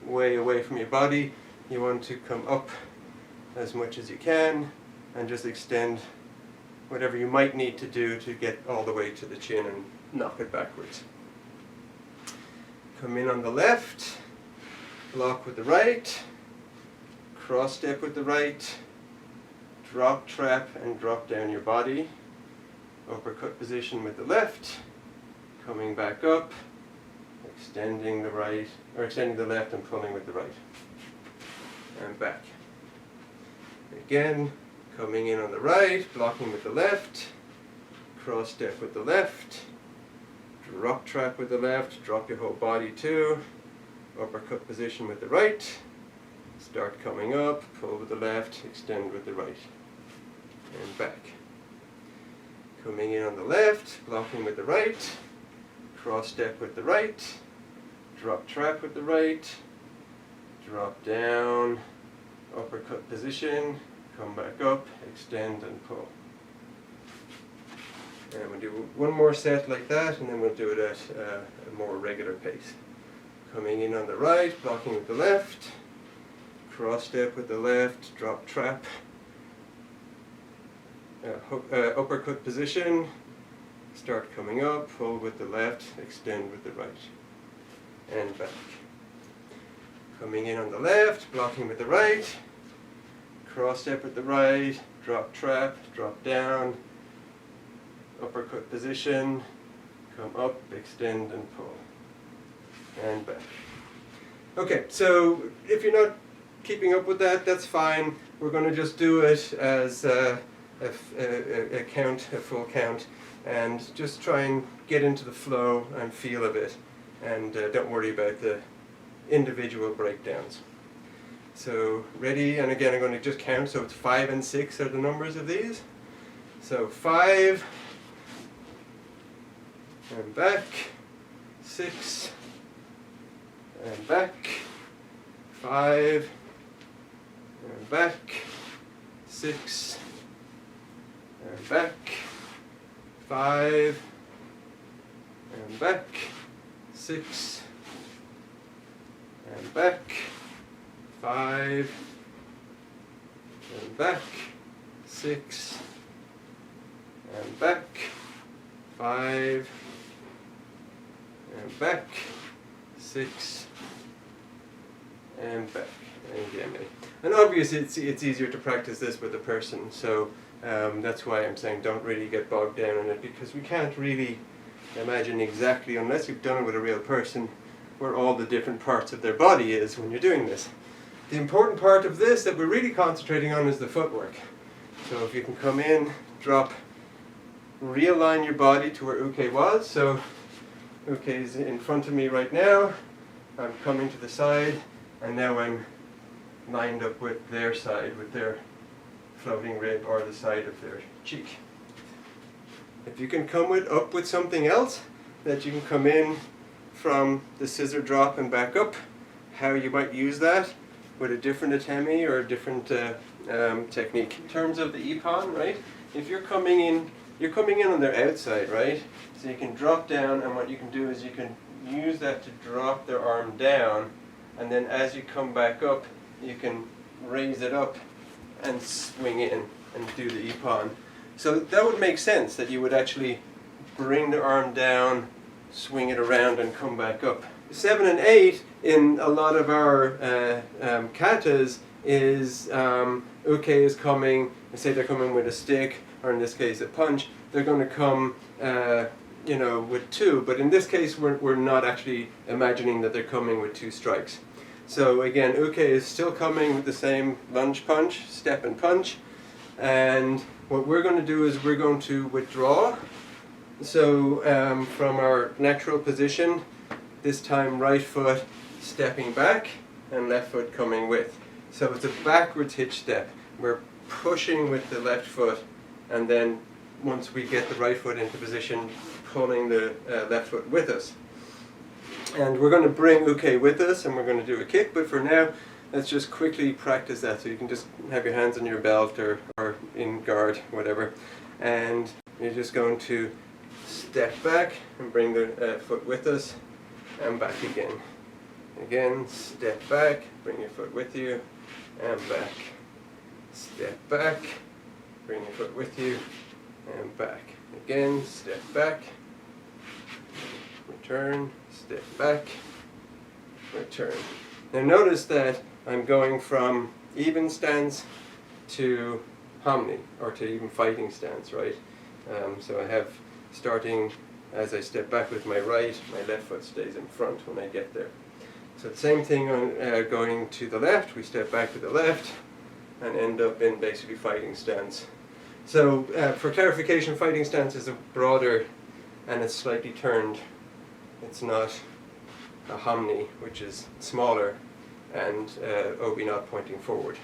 way away from your body. You want to come up as much as you can and just extend whatever you might need to do to get all the way to the chin and knock it backwards. come in on the left, block with the right, cross step with the right, drop trap and drop down your body, uppercut position with the left, coming back up, extending the right, or extending the left and pulling with the right, and back. Again, coming in on the right, blocking with the left, cross step with the left, drop trap with the left, drop your whole body too, uppercut position with the right, start coming up, pull with the left, extend with the right, and back. Coming in on the left, blocking with the right, cross step with the right, drop trap with the right, drop down, uppercut position, come back up, extend and pull. And we'll do one more set like that, and then we'll do it at a more regular pace. Coming in on the right, blocking with the left, cross step with the left, drop trap, uppercut position, start coming up, pull with the left, extend with the right, and back. Coming in on the left, blocking with the right, cross step with the right, drop trap, drop down, uppercut position, come up, extend and pull, and back. Okay, so if you're not keeping up with that, that's fine. We're going to just do it as a full count, and just try and get into the flow and feel of it, and don't worry about the individual breakdowns. So ready, and again I'm going to just count, so it's 5 and 6 are the numbers of these. So 5, and back, 6, and back, 5, and back, 6, and back, 5, and back, 6, and back, 5, and back, 6, and back, 5, and back, 6, and back. And again, and obviously it's easier to practice this with a person, so that's why I'm saying don't really get bogged down in it, because we can't really imagine exactly, unless you've done it with a real person, where all the different parts of their body is when you're doing this. The important part of this that we're really concentrating on is the footwork. So if you can come in, drop, realign your body to where Uke was. So Uke is in front of me right now. I'm coming to the side, and now I'm lined up with their side, with their floating rib or the side of their cheek. If you can come up with something else, that you can come in from the scissor drop and back up, how you might use that with a different atemi or a different technique. In terms of the ippon, right? If you're coming in on their outside, right? So you can drop down, and what you can do is you can use that to drop their arm down, and then as you come back up, you can raise it up and swing in and do the ippon. So that would make sense, that you would actually bring the arm down, swing it around and come back up. 7 and 8 in a lot of our katas is Uke is coming, say they're coming with a stick, or in this case a punch, they're going to come with 2, but in this case we're not actually imagining that they're coming with 2 strikes. So again, Uke is still coming with the same lunge punch, step and punch, and what we're going to do is we're going to withdraw. So from our natural position, this time right foot stepping back and left foot coming with. So it's a backwards hitch step. We're pushing with the left foot, and then once we get the right foot into position, pulling the left foot with us. And we're going to bring Uke with us, and we're going to do a kick, but for now, let's just quickly practice that. So you can just have your hands on your belt or in guard, whatever, and you're just going to step back and bring the foot with us, and back again. Again, step back, bring your foot with you, and back. Step back, bring your foot with you, and back. Again, step back, return, step back, return. Now notice that I'm going from even stance to hominy, or to even fighting stance, right? So I have, starting as I step back with my right, my left foot stays in front when I get there. So the same thing on going to the left, we step back with the left and end up in basically fighting stance. So for clarification, fighting stance is a broader and it's slightly turned. It's not a hominy, which is smaller, and obi not pointing forward.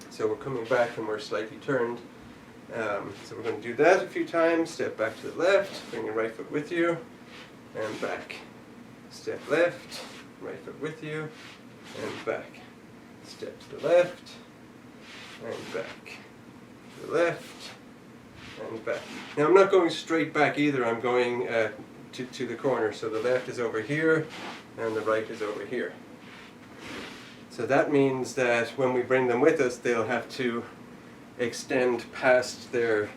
So we're coming back and we're slightly turned. So we're going to do that a few times. Step back to the left, bring your right foot with you, and back. Step left, right foot with you, and back. Step to the left, and back. To the left, and back. Now I'm not going straight back either, I'm going to the corner. So the left is over here, and the right is over here. So that means that when we bring them with us, they'll have to extend past their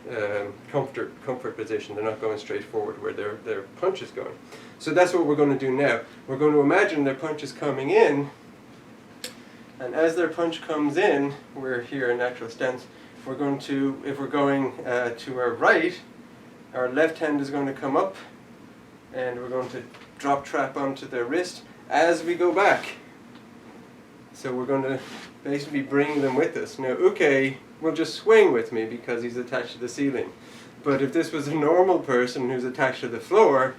comfort position. They're not going straight forward where their punch is going. So that's what we're going to do now. We're going to imagine their punch is coming in, and as their punch comes in, we're here in natural stance, we're going to, if we're going to our right, our left hand is going to come up, and we're going to drop trap onto their wrist as we go back. So we're going to basically bring them with us. Now Uke will just swing with me because he's attached to the ceiling. But if this was a normal person who's attached to the floor,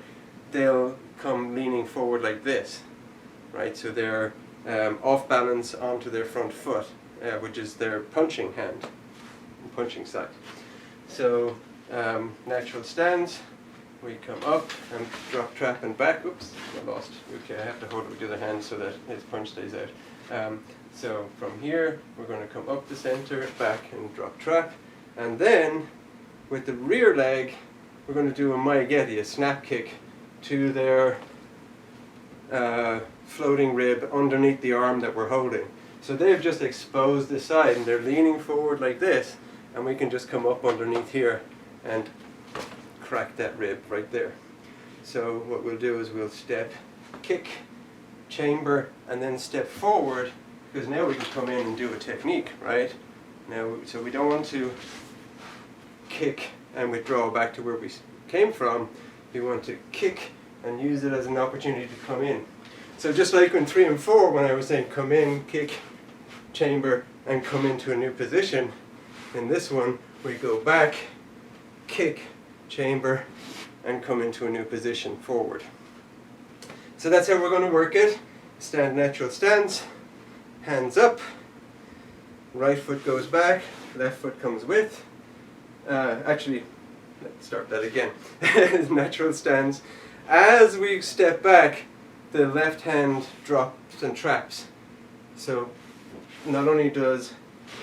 they'll come leaning forward like this, right? So they're off balance onto their front foot, which is their punching hand, punching side. So natural stance, we come up and drop trap and back. Oops, I lost. Okay, I have to hold it with the other hand so that his punch stays out. So from here, we're going to come up the center, back and drop trap. And then, with the rear leg, we're going to do a maegeti, a snap kick, to their floating rib underneath the arm that we're holding. So they've just exposed the side and they're leaning forward like this, and we can just come up underneath here and crack that rib right there. So what we'll do is we'll step, kick, chamber, and then step forward, because now we can come in and do a technique, right? Now, so we don't want to kick and withdraw back to where we came from. We want to kick and use it as an opportunity to come in. So just like in 3 and 4, when I was saying come in, kick, chamber, and come into a new position, in this one we go back, kick, chamber, and come into a new position forward. So that's how we're going to work it. Stand natural stance, hands up, right foot goes back, left foot comes with. Actually, let's start that again. Natural stance. As we step back, the left hand drops and traps. So not only does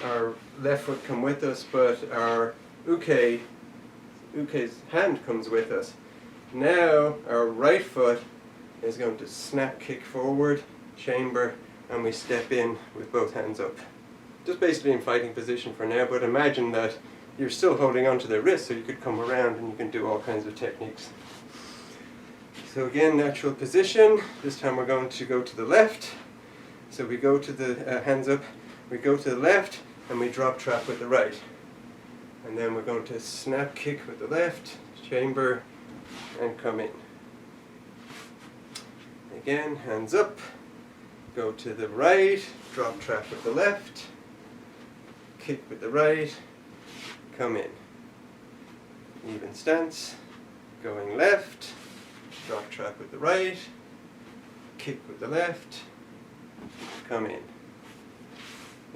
our left foot come with us, but our uke's hand comes with us. Now our right foot is going to snap kick forward, chamber, and we step in with both hands up. Just basically in fighting position for now, but imagine that you're still holding onto their wrist, so you could come around and you can do all kinds of techniques. So again, natural position. This time we're going to go to the left. So we go to the hands up, we go to the left, and we drop trap with the right. And then we're going to snap kick with the left, chamber, and come in. Again, hands up, go to the right, drop trap with the left, kick with the right, come in. Even stance, going left, drop trap with the right, kick with the left, come in.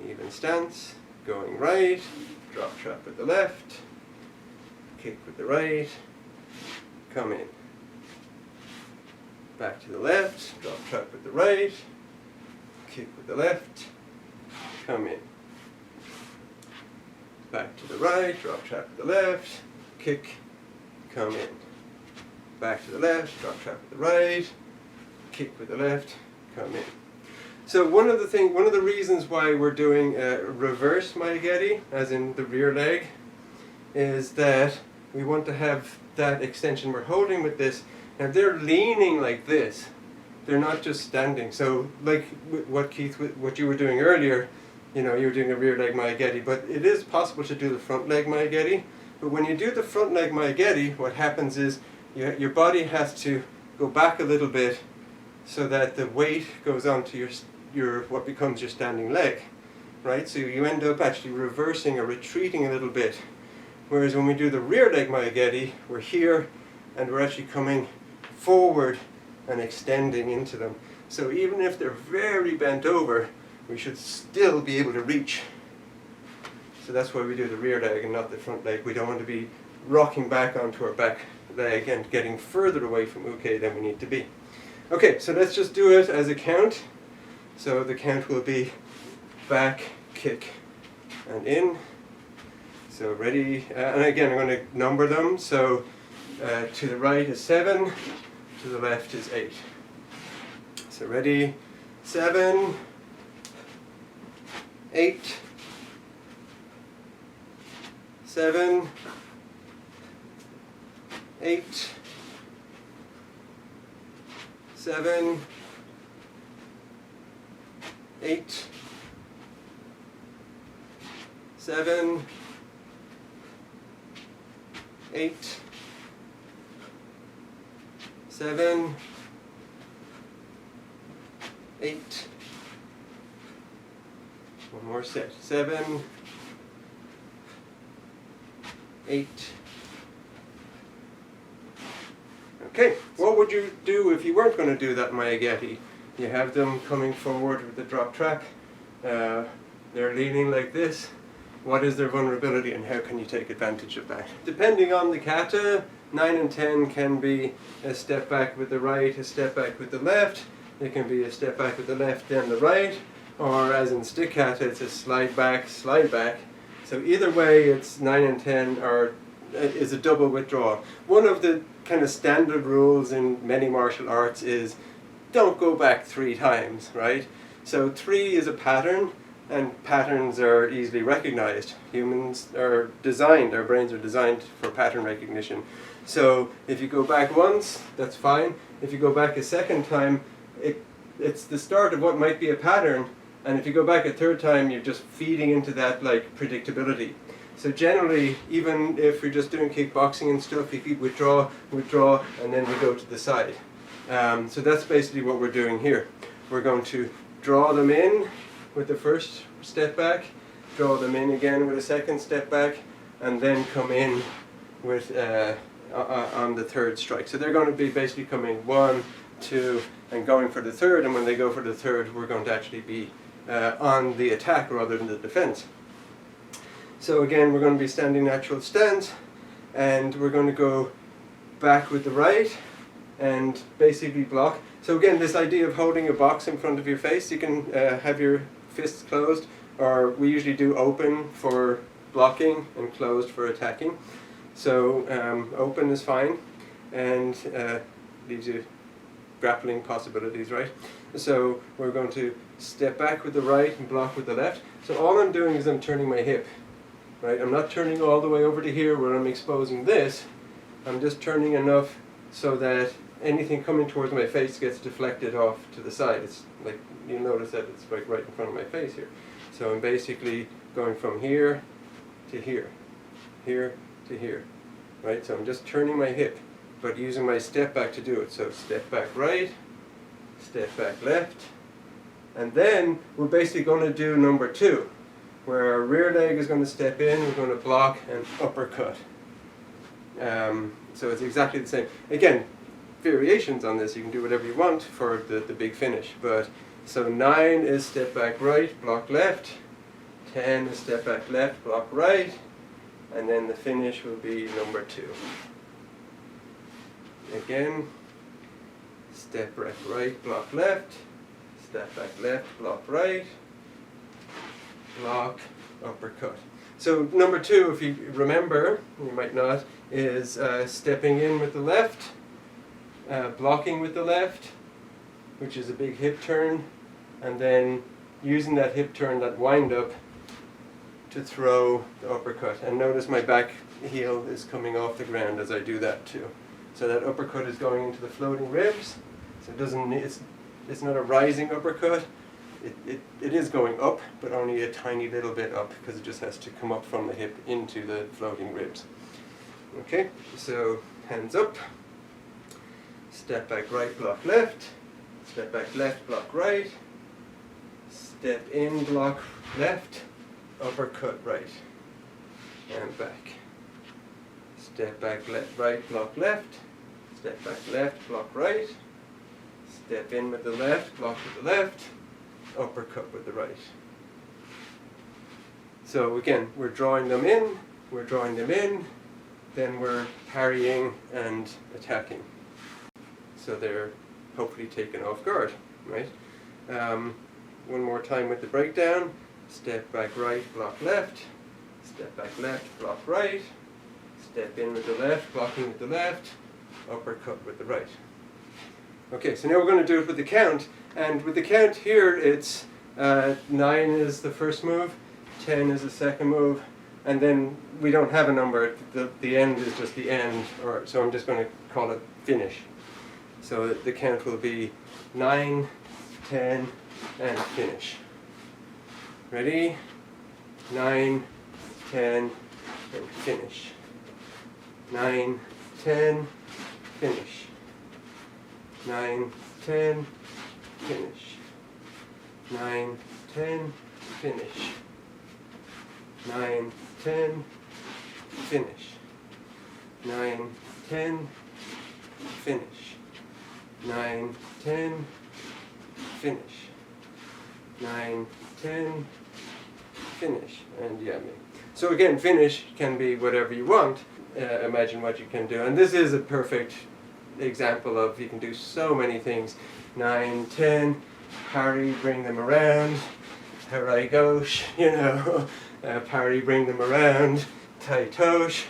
Even stance, going right, drop trap with the left, kick with the right, come in. Back to the left, drop trap with the right, kick with the left, come in. Back to the right, drop trap with the left, kick, come in. Back to the left, drop trap with the right, kick with the left, come in. So one of the reasons why we're doing reverse maegeti, as in the rear leg, is that we want to have that extension we're holding with this. Now they're leaning like this, they're not just standing. So like what Keith, what you were doing earlier, you know, you were doing a rear leg Miyagi, but it is possible to do the front leg Miyagi. But when you do the front leg Miyagi, what happens is your body has to go back a little bit so that the weight goes onto your what becomes your standing leg, right? So you end up actually reversing or retreating a little bit. Whereas when we do the rear leg Miyagi, we're here and we're actually coming forward and extending into them. So even if they're very bent over, we should still be able to reach. So that's why we do the rear leg and not the front leg. We don't want to be rocking back onto our back leg and getting further away from uke than we need to be. Okay, so let's just do it as a count. So the count will be back, kick, and in. So ready, and again I'm going to number them. So to the right is 7, to the left is 8. So ready, 7, 8, 7, 8, 7, 8, 7, 8, 7, 8. One more set. 7, 8. Okay, what would you do if you weren't going to do that Miyagi? You have them coming forward with the drop track. They're leaning like this. What is their vulnerability and how can you take advantage of that? Depending on the kata, 9 and 10 can be a step back with the right, a step back with the left. It can be a step back with the left, then the right. Or as in stick kata, it's a slide back, slide back. So either way, it's 9 and 10 is a double withdrawal. One of the kind of standard rules in many martial arts is don't go back 3 times, right? So 3 is a pattern, and patterns are easily recognized. Humans are designed, our brains are designed for pattern recognition. So if you go back once, that's fine. If you go back a second time, it's the start of what might be a pattern, and if you go back a third time, you're just feeding into that like predictability. So generally, even if you're just doing kickboxing and stuff, you keep withdraw, withdraw, and then we go to the side. So that's basically what we're doing here. We're going to draw them in with the first step back, draw them in again with a second step back, and then come in with on the third strike. So they're going to be basically coming 1, 2, and going for the third, and when they go for the third, we're going to actually be on the attack rather than the defense. So again, we're going to be standing natural stance, and we're going to go back with the right and basically block. So again, this idea of holding a box in front of your face, you can have your fists closed, or we usually do open for blocking and closed for attacking. So open is fine, and leaves you grappling possibilities, right? So we're going to step back with the right and block with the left. So all I'm doing is I'm turning my hip, right? I'm not turning all the way over to here where I'm exposing this. I'm just turning enough so that anything coming towards my face gets deflected off to the side. It's like, you notice that it's like right in front of my face here. So I'm basically going from here to here, here to here, right? So I'm just turning my hip, but using my step back to do it. So step back right, step back left, and then we're basically going to do number 2, where our rear leg is going to step in, we're going to block and uppercut. So it's exactly the same. Again, variations on this, you can do whatever you want for the big finish. But so 9 is step back right, block left, 10 is step back left, block right, and then the finish will be number 2. Again, step back right, block left, step back left, block right, block, uppercut. So number 2, if you remember, you might not, is stepping in with the left, blocking with the left, which is a big hip turn, and then using that hip turn, that wind up, to throw the uppercut. And notice my back heel is coming off the ground as I do that too. So that uppercut is going into the floating ribs. So it doesn't. It's not a rising uppercut. It is going up, but only a tiny little bit up because it just has to come up from the hip into the floating ribs. Okay, so hands up. Step back right, block left. Step back left, block right. Step in, block left. Uppercut right. And back. Step back left, right, block left. Step back left, block right. Step in with the left, block with the left. Uppercut with the right. So again, we're drawing them in, then we're parrying and attacking. So they're hopefully taken off guard, right? One more time with the breakdown. Step back right, block left. Step back left, block right. Step in with the left, blocking with the left. Uppercut with the right. Okay, so now we're going to do it with the count. And with the count here, it's 9 is the first move, 10 is the second move, and then we don't have a number. The end is just the end, so I'm just going to call it finish. So the count will be 9, 10, and finish. Ready? 9, 10, and finish. 9, 10, finish. 9, 10, finish. 9, 10, finish. 9, 10, finish. 9, 10, finish. 9, 10, finish. 9, 10, finish. And yeah, me. So again, finish can be whatever you want. Imagine what you can do. And this is a perfect example of you can do so many things. 9, 10, parry, bring them around, harai gauche, parry, bring them around, tai tosh,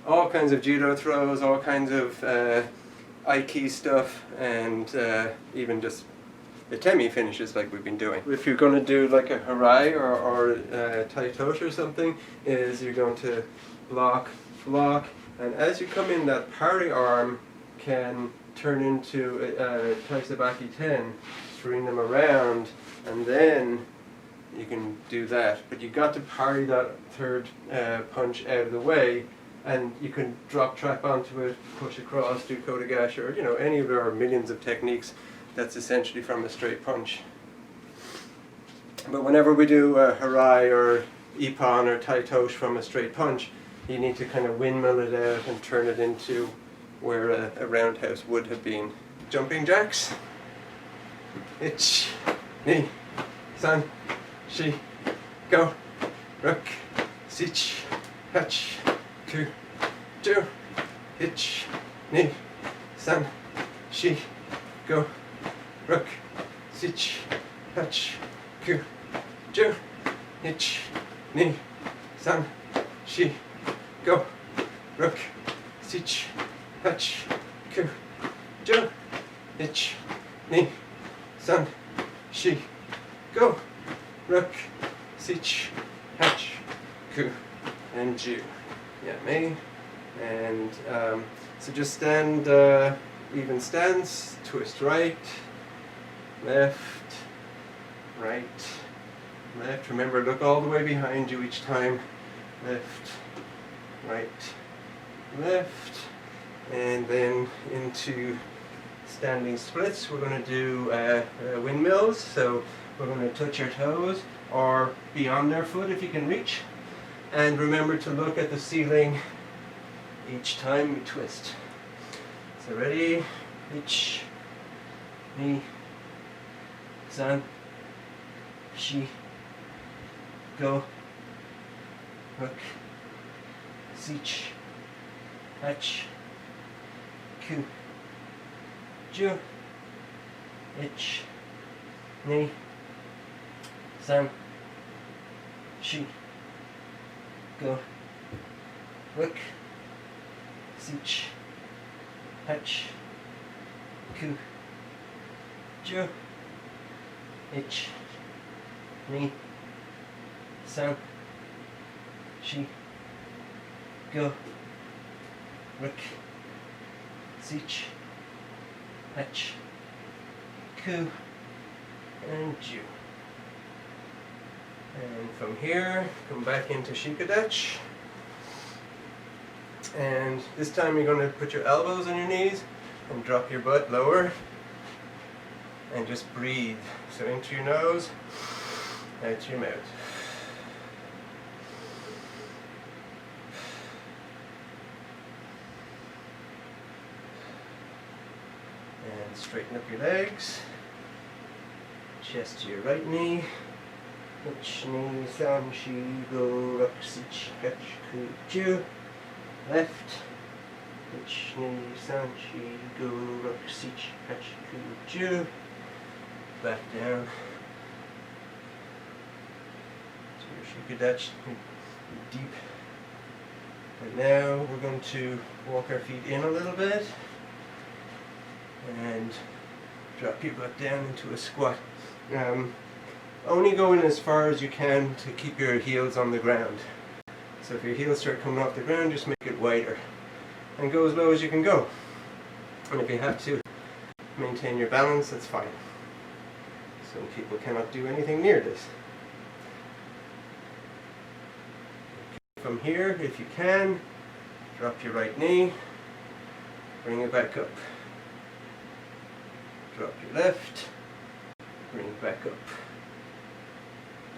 all kinds of judo throws, all kinds of aiki stuff, and even just atemi finishes like we've been doing. If you're going to do like a harai or tai tosh or something, is you're going to block, and as you come in, that parry arm can turn into taisabaki 10, bring them around, and then you can do that. But you got to parry that third punch out of the way, and you can drop trap onto it, push across, do kotegashi, or any of our millions of techniques. That's essentially from a straight punch. But whenever we do harai or ippon or tai tosh from a straight punch, you need to kind of windmill it out and turn it into where a roundhouse would have been. Jumping jacks. Ich, ni, san, shi, go, ruk, sich, hach, ku, ju, ich, ni, san, shi, go, ruk, sich, hach, ku, ju, ich, ni, san, shi, go, ruk, sich, hach, ku, ju, ich, ni, san, shi, go, ruk, sich, hach, ku, and ju. Yeah, me. And so just stand, even stance, twist right, left, right, left. Remember, look all the way behind you each time. Left, right, left, and then into standing splits. We're going to do windmills, so we're going to touch your toes or be on their foot if you can reach, and remember to look at the ceiling each time we twist. So ready? Ich, ni, san, shi, go, ruk, sich, hach, ku, ju, ich, ni, san, shi, go, ruk, sich, hach, ku, ju, ich, ni, san, shi, go, ruk, sich, hach, ku, and ju. And from here, come back into shikadach. And this time you're going to put your elbows on your knees and drop your butt lower. And just breathe. So into your nose, out your mouth. And straighten up your legs. Chest to your right knee. Ich ni san shi go rock sich hach ku ju. Left. Ich ni san shi go rock sich hach ku ju. Back down to your shikadach, deep. And now we're going to walk our feet in a little bit and drop your butt down into a squat. Only go in as far as you can to keep your heels on the ground. So if your heels start coming off the ground, just make it wider. And go as low as you can go. And if you have to maintain your balance, that's fine. Some people cannot do anything near this. From here, if you can, drop your right knee, bring it back up. Drop your left, bring it back up.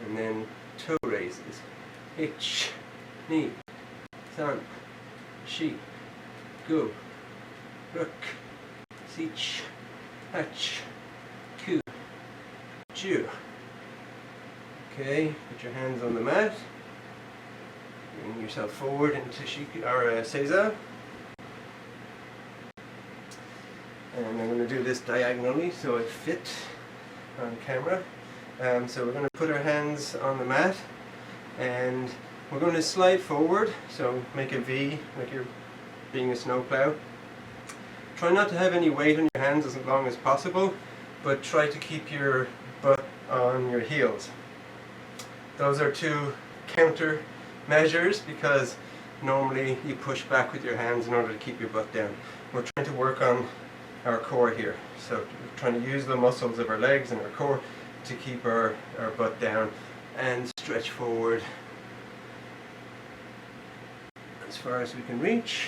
And then toe raises. Ich, ni, san, shi, go, ruk, sich, hach, ku, ju. Okay, put your hands on the mat. Bring yourself forward into Eizan. And I'm going to do this diagonally so it fit on camera. So we're going to put our hands on the mat and we're going to slide forward. So make a V like you're being a snowplow. Try not to have any weight on your hands as long as possible, but try to keep your butt on your heels. Those are two counter measures because normally you push back with your hands in order to keep your butt down. We're trying to work on our core here. So we're trying to use the muscles of our legs and our core to keep our butt down and stretch forward as far as we can reach.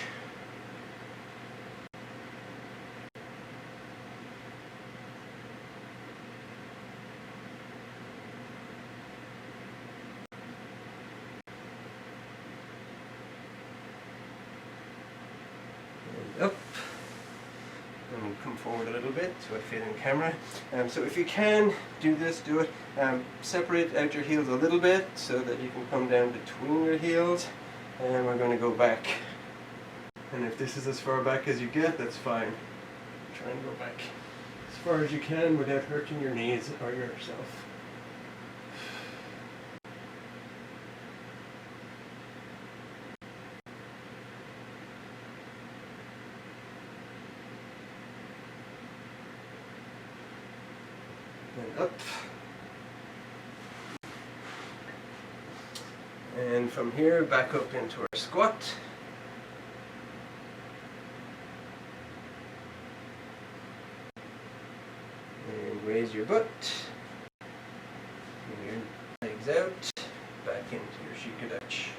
Up and come forward a little bit so I fit in camera. So if you can do this, do it. Separate out your heels a little bit so that you can come down between your heels, and we're going to go back. And if this is as far back as you get, that's fine. Try and go back as far as you can without hurting your knees or yourself. And up. And from here back up into our squat. And raise your butt. And your legs out. Back into your shikadach.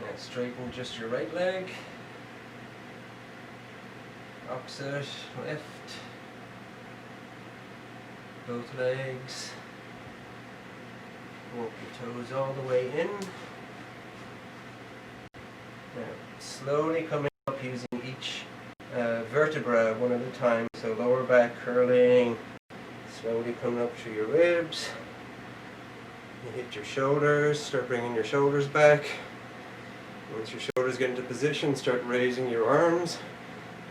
And straighten just your right leg. Opposite, left, both legs, walk your toes all the way in. Now, slowly coming up using each vertebra one at a time, so lower back curling, slowly coming up through your ribs. You hit your shoulders, start bringing your shoulders back. Once your shoulders get into position, start raising your arms.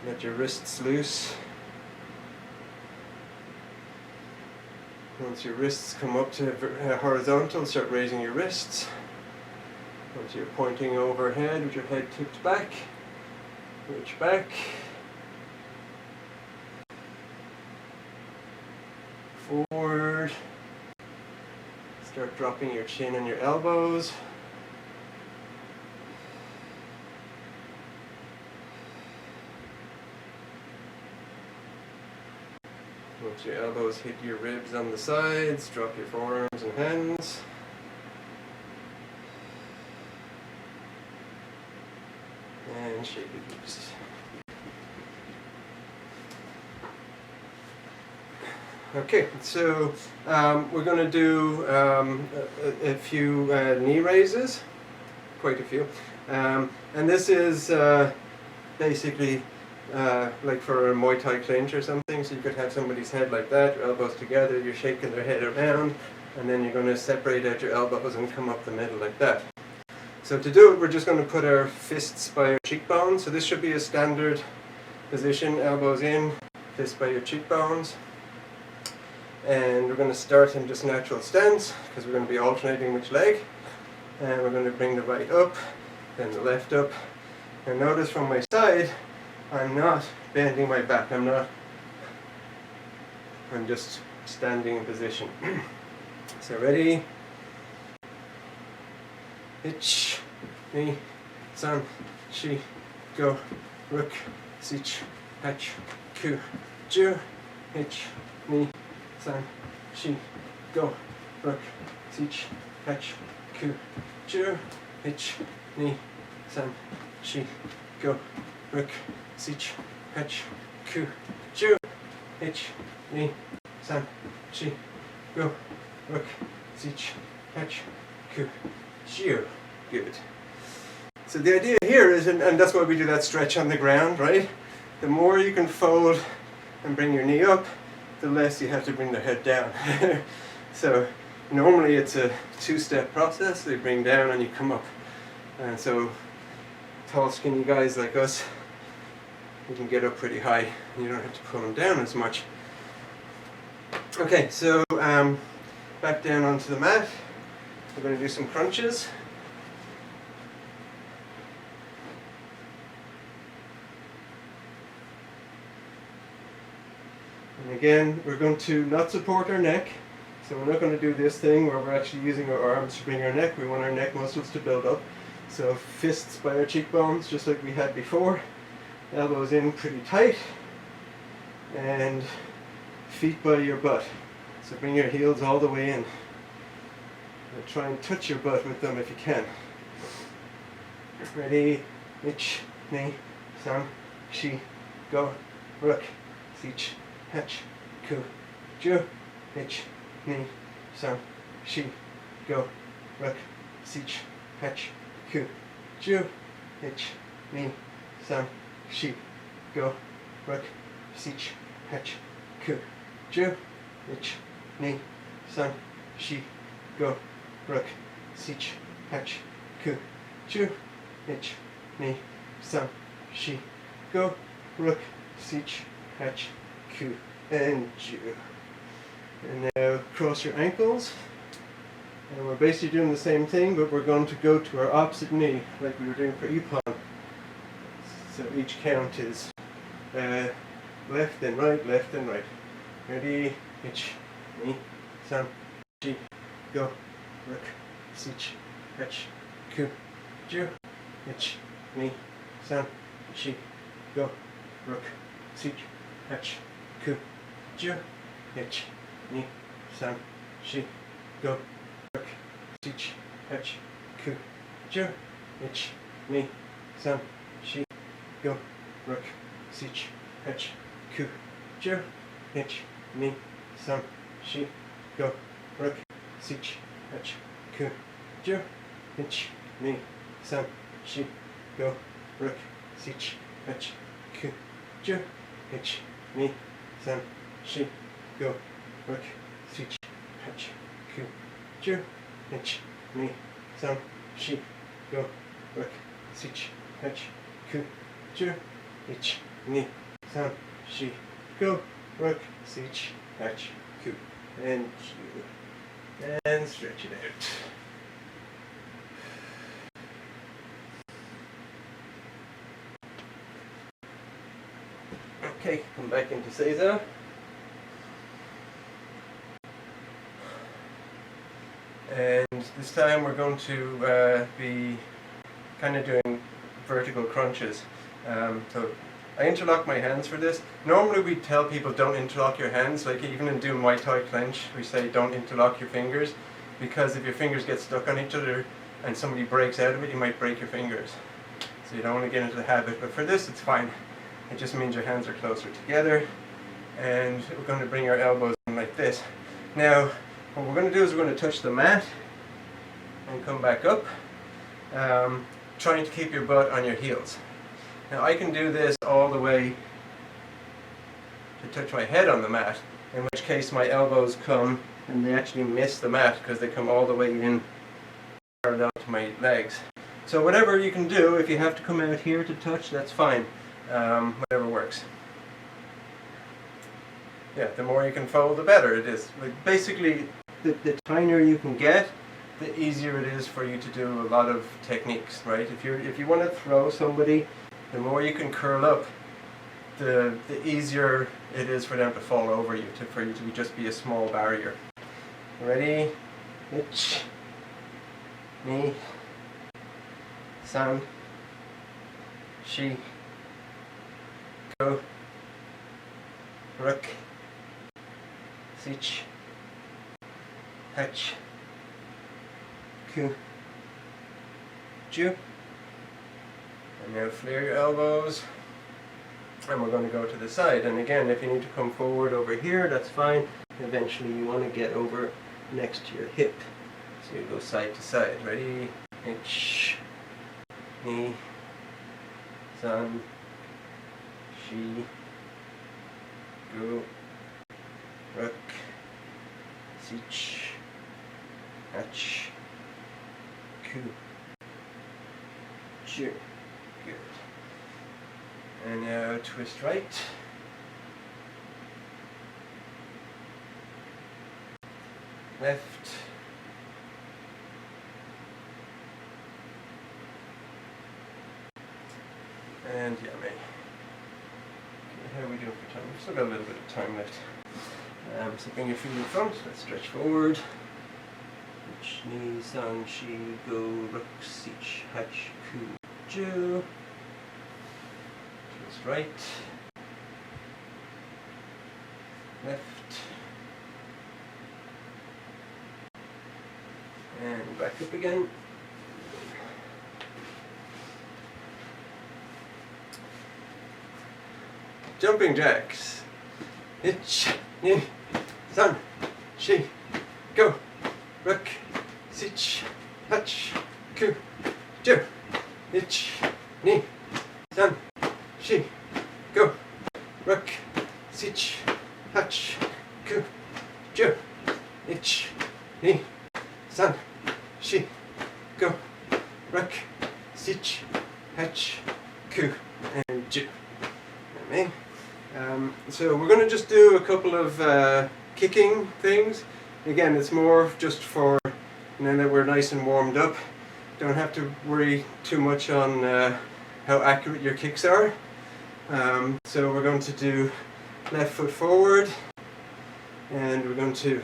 Let your wrists loose. Once your wrists come up to horizontal, start raising your wrists. Once you're pointing overhead with your head tipped back, reach back. Forward. Start dropping your chin and your elbows. Once your elbows hit your ribs on the sides, drop your forearms and hands. And shake it loose. Okay, so we're going to do a few knee raises, quite a few. And this is basically like for a Muay Thai clinch or something, so you could have somebody's head like that, your elbows together, you're shaking their head around, and then you're going to separate out your elbows and come up the middle like that. So to do it, we're just going to put our fists by our cheekbones. So this should be a standard position, elbows in, fists by your cheekbones. And we're going to start in just natural stance, because we're going to be alternating which leg. And we're going to bring the right up, then the left up. And notice from my side, I'm not bending my back, I'm just standing in position. So ready? Ich, ni, san, shi, go, ruk, sich, hach, ku, ju, ich, ni, san, shi, go, ruk, sich, hach, ku, ju, ich, ni, san, shi, go, ruk, sich, hach, ku, ju, ich, ni, san, shi, go, ruk, sich, hach, ku, ju. Good. So the idea here is, and that's why we do that stretch on the ground, right? The more you can fold and bring your knee up, the less you have to bring the head down. So normally it's a two-step process. They bring down and you come up. And so tall, skinny guys like us, you can get up pretty high. You don't have to pull them down as much. Okay, so back down onto the mat. We're going to do some crunches. And again, we're going to not support our neck, so we're not going to do this thing where we're actually using our arms to bring our neck. We want our neck muscles to build up. So fists by our cheekbones, just like we had before. Elbows in pretty tight. And feet by your butt. So bring your heels all the way in. And try and touch your butt with them if you can. Ready? Ich, ni, san, shi, go, ruk, sich, hach, ku, ju, ich, ni, san, shi, go, ruk, sich, hach, ku, ju, ich, ni, san, shi, go, ruk, sich, hach, ku, ju, ich, ni, san, shi, go, ruk, sich, hach, ku, ju, ich, ni, san, shi, go, ruk, sich, hach, ku, and ju. And now cross your ankles. And we're basically doing the same thing, but we're going to go to our opposite knee, like we were doing for Ippon. So each count is left and right, left and right. Ready? Ich, ni, san, shi, go, ruk, sich, hach, ku, ju, ich, ni, san, shi, go, ruk, sich, hach, ku, ju, ich, ni, san, shi, go, ruk, sich, hach, ku, ju, ich, ni, san, shi, go, ruk, sich, hach, ku, ju, ich, ni, san, shi, go, ruk, sich, hach, ku, ju, ich, ni, san, shi, go, ruk, sich, hach, ku, ju, ich, ni, san, shi, go, ruk, sich, hach, ku, ju, ich, ni, san, shi, go, ruk, sich, hach, ku, ju, ich, ni, san, shi, go, ruk, sich, hach, ku, and ju, and stretch it out. Okay, come back into Eizan. And this time we're going to be kind of doing vertical crunches. So I interlock my hands for this. Normally we tell people don't interlock your hands, like even in doing Muay Thai clench, we say don't interlock your fingers, because if your fingers get stuck on each other and somebody breaks out of it, you might break your fingers. So you don't want to get into the habit, but for this it's fine. It just means your hands are closer together, and we're going to bring our elbows in like this. Now, what we're going to do is we're going to touch the mat and come back up, trying to keep your butt on your heels. Now I can do this all the way to touch my head on the mat, in which case my elbows come and they actually miss the mat because they come all the way in parallel to my legs. So whatever you can do, if you have to come out here to touch, that's fine. Whatever works. Yeah, the more you can fold, the better it is. Like basically, the tinier you can get, the easier it is for you to do a lot of techniques, right? If you want to throw somebody, the more you can curl up, the easier it is for them to fall over you, for you to just be a small barrier. Ready? Ich, ni, san, shi, go, ruk, sich, hach, ku, ju. And now flare your elbows, and we're going to go to the side. And again, if you need to come forward over here, that's fine. Eventually you want to get over next to your hip. So you go side to side. Ready? Ich, ni, san, shi, go, ruk, sich, hach, ku, ju. Good. And now twist right. Left. And yummy. Okay, how are we doing for time? We've still got a little bit of time left. So bring your feet in front. Let's stretch forward. Ich, ni, san, shi, go, ruk, sich, hach, ku, ju. Twist right. Left. And back up again. Jumping jacks. Ich, ni, san, shi, go, ruk, sich, hach, ku, ju. Ich, ni, san, shi, go, ruk, sich, hach, ku, ju. Ich, ni, san, shi, go, ruk, sich, hach, ku, and ju. Okay. So we're going to just do a couple of kicking things. Again, it's more just for now that we're nice and warmed up. Don't have to worry too much on how accurate your kicks are. So we're going to do left foot forward, and we're going to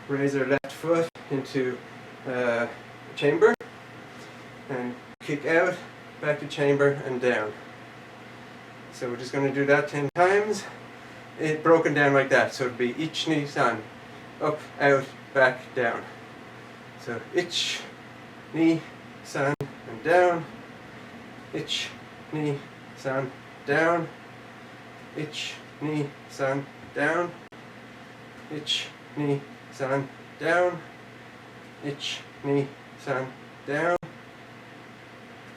raise our left foot into chamber, and kick out, back to chamber, and down. So we're just going to do that 10 times. It broken down like that. So it'd be ich, ni, san, up, out, back, down. So ich, ni, san, and down. Ich, ni, san, down. Ich, ni, san, down. Ich, ni, san, down. Ich, ni, san, down.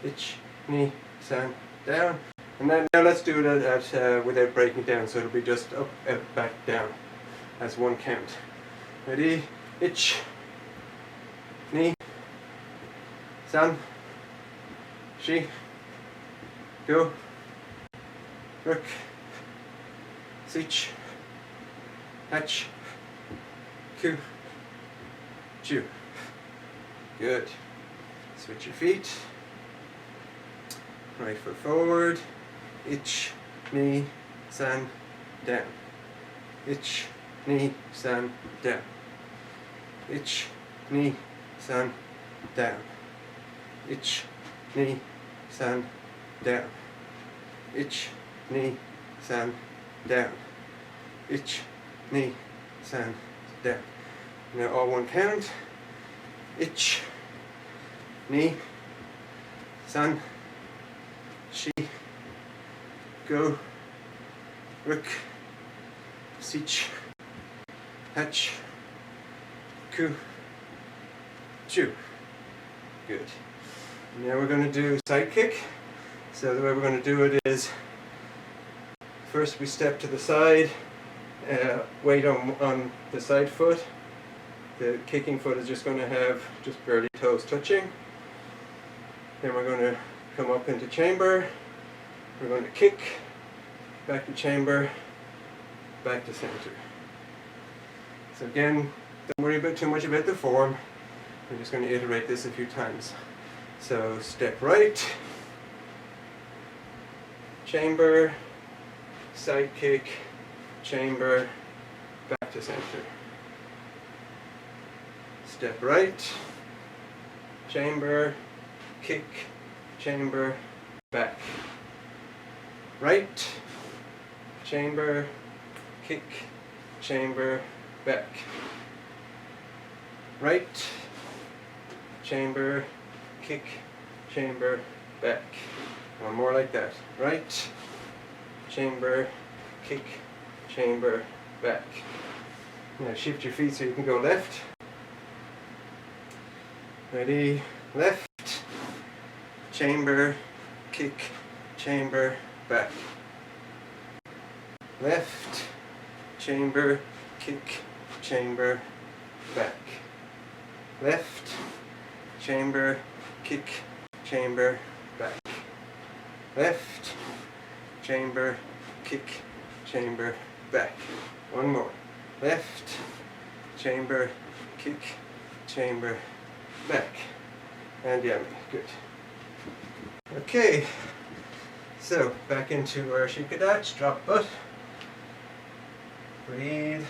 Ich, ni, san, down. And then now let's do it without breaking down, so it'll be just up, out, back, down as one count. Ready? Ich, ni, san, shi, go, ruk, sich, hach, ku, ju. Good. Switch your feet. Right foot forward. Ich, ni, san, down. Ich, ni, san, down. Ich, ni, san, down. Ich, ni, san, down. Ich, knee, san, down. Ich, knee, san, down. Now all one count. Ich, knee, san, shi, go, ruk, sich, hach, ku, chu. Good. Now we're going to do side kick. So the way we're going to do it is, first we step to the side, weight on the side foot. The kicking foot is just going to have just barely toes touching. Then we're going to come up into chamber. We're going to kick, back to chamber, back to center. So again, don't worry too much about the form. We're just going to iterate this a few times. So step right, chamber, side kick, chamber, back to center. Step right, chamber, kick, chamber, back. Right, chamber, kick, chamber, back. Right, chamber, kick, chamber, back. One more like that. Right, chamber, kick, chamber, back. Now shift your feet so you can go left. Ready, left, chamber, kick, chamber, back. Left, chamber, kick, chamber, back. Left, chamber, kick, chamber, back. Left, chamber, kick, chamber, back. One more. Left, chamber, kick, chamber, back. And yummy. Good. Okay. So, back into our shikadach, drop butt. Breathe.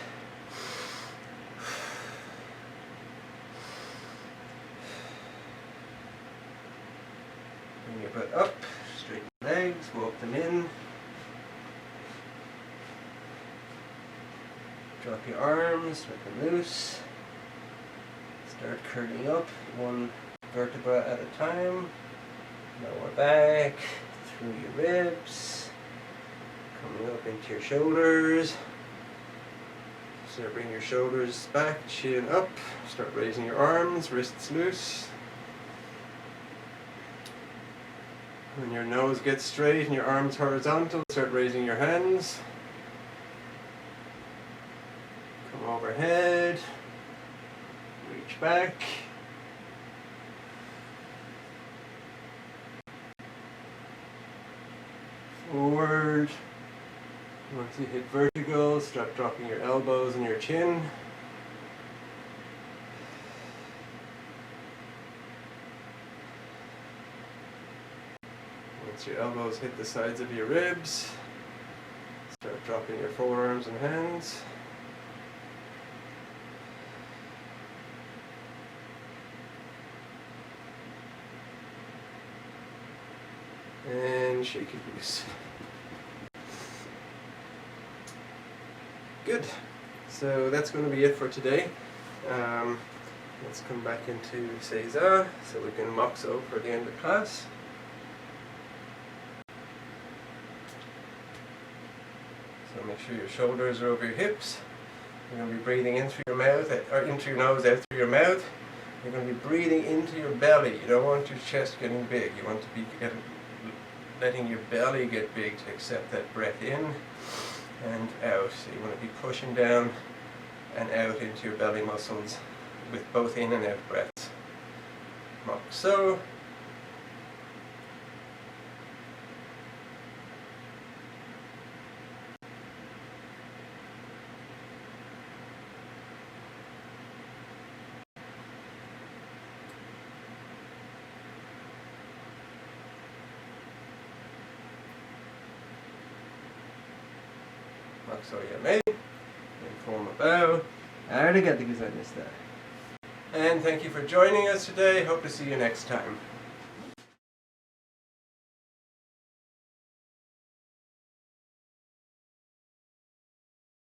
Bring your butt up, straighten your legs, walk them in. Drop your arms, let them loose. Start curling up, one vertebra at a time. Lower back, through your ribs, coming up into your shoulders. So bring your shoulders back, chin up, start raising your arms, wrists loose. When your nose gets straight and your arms horizontal, start raising your hands. Come overhead, reach back. Forward. Once you hit vertical, start dropping your elbows and your chin. Once your elbows hit the sides of your ribs, start dropping your forearms and hands. And shake it loose. Good. So that's going to be it for today. Let's come back into Eizan so we can moxo for the end of class. So make sure your shoulders are over your hips. You're going to be breathing in through your mouth, or into your nose, out through your mouth. You're going to be breathing into your belly. You don't want your chest getting big. You want to be letting your belly get big to accept that breath in and out. So you want to be pushing down and out into your belly muscles with both in and out breaths. Moxo. Moxo yamei. Form a bow. Arigatou gozaimasu. And thank you for joining us today. Hope to see you next time.